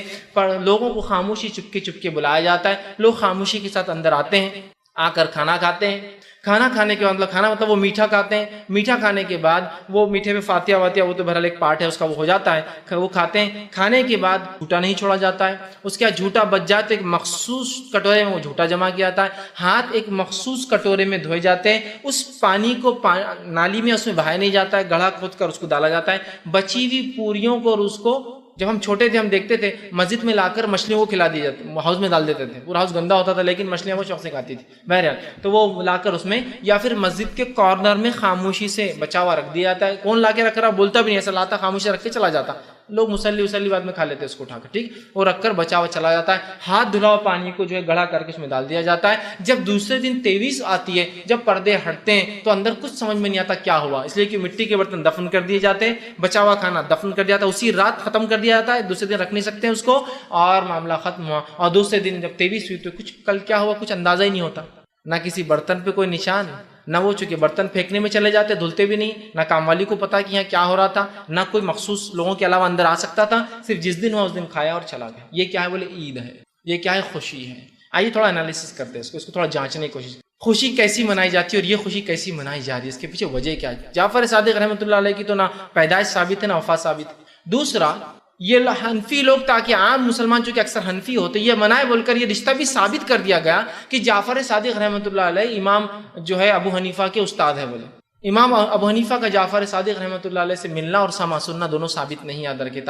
لوگوں کو خاموشی چپکے چپکے بلایا جاتا ہے، لوگ خاموشی کے ساتھ اندر آتے ہیں، آ کر کھانا کھاتے ہیں. کھانا کھانے کے بعد کھانا مطلب وہ میٹھا کھاتے ہیں. میٹھا کھانے کے بعد وہ میٹھے میں فاتحہ واتحہ وہ تو بہرحال ایک پارٹ ہے اس کا وہ ہو جاتا ہے, وہ کھاتے ہیں. کھانے کے بعد جھوٹا نہیں چھوڑا جاتا ہے. اس کے بعد جھوٹا بچ جائے تو ایک مخصوص کٹورے میں وہ جھوٹا جمع کیا جاتا ہے. ہاتھ ایک مخصوص کٹورے میں دھوئے جاتے ہیں. اس پانی کو نالی میں اس میں بہایا نہیں جاتا ہے, گڑھا کھود کر اس کو ڈالا جاتا ہے. بچی ہوئی پوریوں کو اور اس کو جب ہم چھوٹے تھے ہم دیکھتے تھے مسجد میں لا کر مچھلیوں کو کھلا دی جاتی, ہاؤس میں ڈال دیتے تھے. پورا ہاؤس گندا ہوتا تھا لیکن مچھلیاں وہ شوق سے کھاتی تھی. بہرحال تو وہ لا کر اس میں, یا پھر مسجد کے کارنر میں خاموشی سے بچا ہوا رکھ دیا جاتا ہے. کون لا کے رکھ رہا بولتا بھی نہیں, ایسا لاتا خاموشی سے رکھ کے چلا جاتا. لوگ مسلی بعد میں کھا لیتے اس کو اٹھا کر, ٹھیک, وہ رکھ کر بچا ہوا چلا جاتا ہے. ہاتھ دھلا ہوا پانی کو جو ہے گڑھا کر کے اس میں ڈال دیا جاتا ہے. جب دوسرے دن 23 آتی ہے, جب پردے ہٹتے ہیں تو اندر کچھ سمجھ میں نہیں آتا کیا ہوا, اس لیے کہ مٹی کے برتن دفن کر دیے جاتے ہیں, بچا ہوا کھانا دفن کر دیا جاتا ہے, اسی رات ختم کر دیا جاتا ہے, دوسرے دن رکھ نہیں سکتے ہیں اس کو, اور معاملہ ختم ہوا. اور دوسرے دن جب 23 ہوئی تو کچھ کل کیا ہوا کچھ اندازہ ہی نہیں ہوتا. نہ کسی برتن پہ کوئی نشان, نہ وہ چونکہ برتن پھینکنے میں چلے جاتے دھلتے بھی نہیں, نہ کام والی کو پتا کہ یہاں کیا ہو رہا تھا, نہ کوئی مخصوص لوگوں کے علاوہ اندر آ سکتا تھا. صرف جس دن ہوا اس دن کھایا اور چلا گیا. یہ کیا ہے بولے عید ہے, یہ کیا ہے خوشی ہے. آئیے تھوڑا انالیسس کرتے ہیں اس کو تھوڑا جانچنے کی کوشش. خوشی کیسی منائی جاتی ہے اور یہ خوشی کیسی منائی جا رہی ہے, اس کے پیچھے وجہ کیا ہے. جعفر صادق رحمۃ اللہ علیہ کی تو نہ پیدائش ثابت ہے نہ وفات ثابت ہے. دوسرا یہ حنفی لوگ, تاکہ عام مسلمان چونکہ اکثر حنفی ہوتے, یہ منائے بول کر یہ رشتہ بھی ثابت کر دیا گیا کہ جعفر صادق رحمۃ اللہ علیہ امام جو ہے ابو حنیفہ کے استاد ہے. بولے امام ابو حنیفہ کا جعفر صادق رحمۃ اللہ علیہ سے ملنا اور سما سننا دونوں ثابت نہیں ہے. ادر کے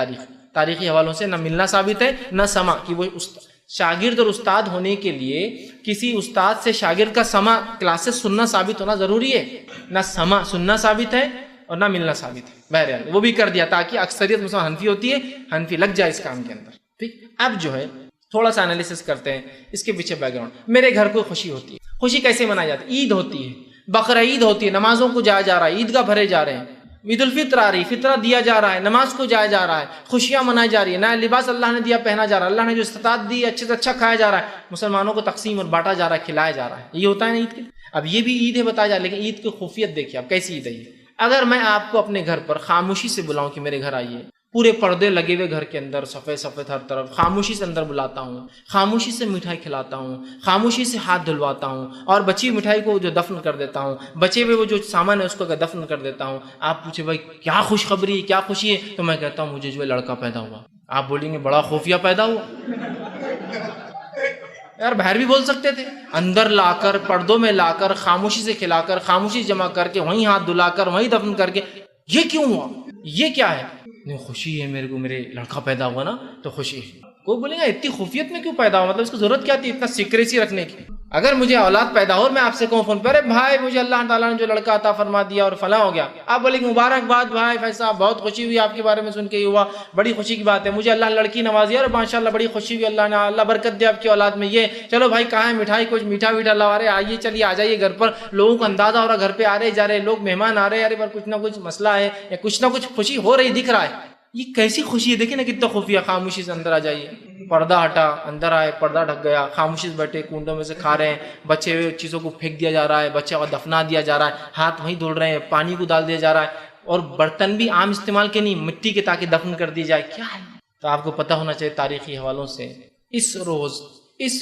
تاریخی حوالوں سے نہ ملنا ثابت ہے نہ سما, کہ وہ شاگرد اور استاد ہونے کے لیے کسی استاد سے شاگرد کا سما کلاسز سننا ثابت ہونا ضروری ہے. نہ سما سننا ثابت ہے اور نہ ملنا ثابت ہے. بہرحال وہ بھی کر دیا تاکہ اکثریت مسلمان حنفی ہوتی ہے, حنفی لگ جائے اس کام کے اندر. ٹھیک, اب جو ہے تھوڑا سا انالیسس کرتے ہیں اس کے پیچھے بیک گراؤنڈ. میرے گھر کو خوشی ہوتی ہے. خوشی کیسے منائی جاتی ہے؟ عید ہوتی ہے, بقرہ عید ہوتی ہے, نمازوں کو جایا جا رہا ہے, عید گاہ بھرے جا رہے ہیں, عید الفطر آ رہی, فطرہ دیا جا رہا ہے, نماز کو جایا جا رہا ہے, خوشیاں منائی جا رہی ہے, نیا لباس اللہ نے دیا پہنا جا رہا ہے, اللہ نے جو استطاعت دی اچھے سے اچھا کھایا جا رہا ہے, مسلمانوں کو تقسیم اور بانٹا جا رہا ہے, کھلایا جا رہا ہے. یہ ہوتا ہے نا عید کے. اب یہ بھی عید ہے بتایا جا, لیکن عید کی خفیت دیکھیے اب کیسی عید ہے. اگر میں آپ کو اپنے گھر پر خاموشی سے بلاؤں کہ میرے گھر آئیے, پورے پردے لگے ہوئے گھر کے اندر, سفید سفید ہر طرف, خاموشی سے اندر بلاتا ہوں, خاموشی سے مٹھائی کھلاتا ہوں, خاموشی سے ہاتھ دھلواتا ہوں, اور بچی مٹھائی کو جو دفن کر دیتا ہوں, بچے ہوئے وہ جو سامان ہے اس کو دفن کر دیتا ہوں. آپ پوچھے بھائی کیا خوشخبری ہے, کیا خوشی ہے, تو میں کہتا ہوں مجھے جو ہے لڑکا پیدا ہوا. آپ بولیں گے بڑا خفیہ پیدا ہوا. یار باہر بھی بول سکتے تھے, اندر لا کر پردوں میں لا کر خاموشی سے کھلا کر خاموشی جمع کر کے وہیں ہاتھ دھلا کر وہیں دفن کر کے, یہ کیوں ہوا, یہ کیا ہے؟ نہیں خوشی ہے میرے کو, میرے لڑکا پیدا ہوا نا تو خوشی ہے. کوئی بولے گا اتنی خفیت میں کیوں پیدا ہوا, مطلب اس کو ضرورت کیا تھی اتنا سیکریسی رکھنے کی. اگر مجھے اولاد پیدا ہو اور میں آپ سے کہوں فون پہ, ارے بھائی مجھے اللہ تعالیٰ نے جو لڑکا عطا فرما دیا اور فلاں ہو گیا, آپ بولیں گے مبارکباد بھائی فیض صاحب, بہت خوشی ہوئی آپ کے بارے میں سن کے, ہوا بڑی خوشی کی بات ہے, مجھے اللہ نے لڑکی نوازی اور ماشاءاللہ بڑی خوشی ہوئی, اللہ نے اللہ برکت دے آپ کی اولاد میں. یہ چلو بھائی کہاں ہے مٹھائی, کچھ میٹھا ویٹھا لا رہے, آئیے چلیے آ جائیے گھر پر. لوگوں کو اندازہ ہو رہا گھر پہ آ رہے جا رہے لوگ, مہمان آ رہے, ارے پر کچھ نہ کچھ مسئلہ ہے یا کچھ نہ کچھ خوشی ہو رہی دکھ رہا ہے. یہ کیسی خوشی ہے, دیکھیں نا کتنا خفیہ. خاموشی سے اندر آ جائیے, پردہ ہٹا, اندر آئے, پردہ ڈھک گیا, خاموشی سے بیٹھے, کنڈوں میں سے کھا رہے ہیں, بچے ہوئے چیزوں کو پھینک دیا جا رہا ہے, بچے کو دفنا دیا جا رہا ہے, ہاتھ وہیں دھل رہے ہیں, پانی کو ڈال دیا جا رہا ہے, اور برتن بھی عام استعمال کے نہیں, مٹی کے تاکہ دفن کر دی جائے. کیا ہے؟ تو آپ کو پتہ ہونا چاہیے تاریخی حوالوں سے, اس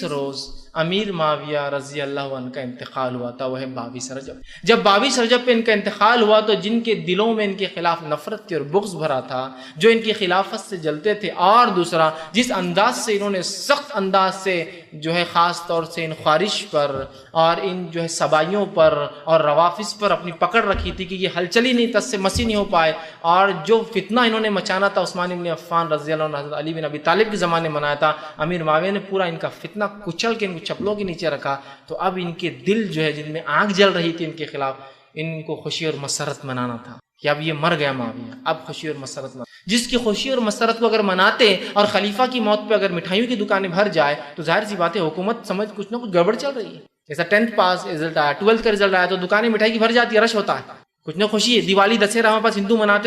روز امیر معاویہ رضی اللہ عنہ کا انتقال ہوا تھا, وہ ہے 22 رجب. جب 22 رجب پہ ان کا انتقال ہوا تو جن کے دلوں میں ان کے خلاف نفرت تھی اور بغض بھرا تھا, جو ان کی خلافت سے جلتے تھے, اور دوسرا جس انداز سے انہوں نے سخت انداز سے جو ہے خاص طور سے ان خوارش پر اور ان جو ہے سبائیوں پر اور روافظ پر اپنی پکڑ رکھی تھی کہ یہ ہلچل ہی نہیں, تس سے مسیح نہیں ہو پائے, اور جو فتنہ انہوں نے مچانا تھا عثمان بن عفان رضی اللہ عنہ, حضرت علی بن ابی طالب کے زمانے میں منایا تھا, امیر معاویہ نے پورا ان کا فتنہ کچل کے ان کو چپلوں کے نیچے رکھا. تو اب ان کے دل جو ہے جن میں آگ جل رہی تھی ان کے خلاف, ان کو خوشی اور مسرت منانا تھا کہ اب یہ مر گیا معاویہ, اب خوشی اور مسرت منانا. جس کی خوشی اور مسرت کو اگر مناتے اور خلیفہ کی موت پہ اگر مٹھائیوں کی دکانیں بھر جائے تو ظاہر سی بات ہے حکومت سمجھ کچھ نہ کچھ گڑبڑ چل رہی ہے. جیسا 10th پاس رزلٹ آیا, 12th کا رزلٹ آیا تو دکانیں مٹھائی کی بھر جاتی ہے, رش ہوتا ہے, کچھ نہ خوشی ہے. دیوالی دسہرا ہمارے پاس ہندو مناتے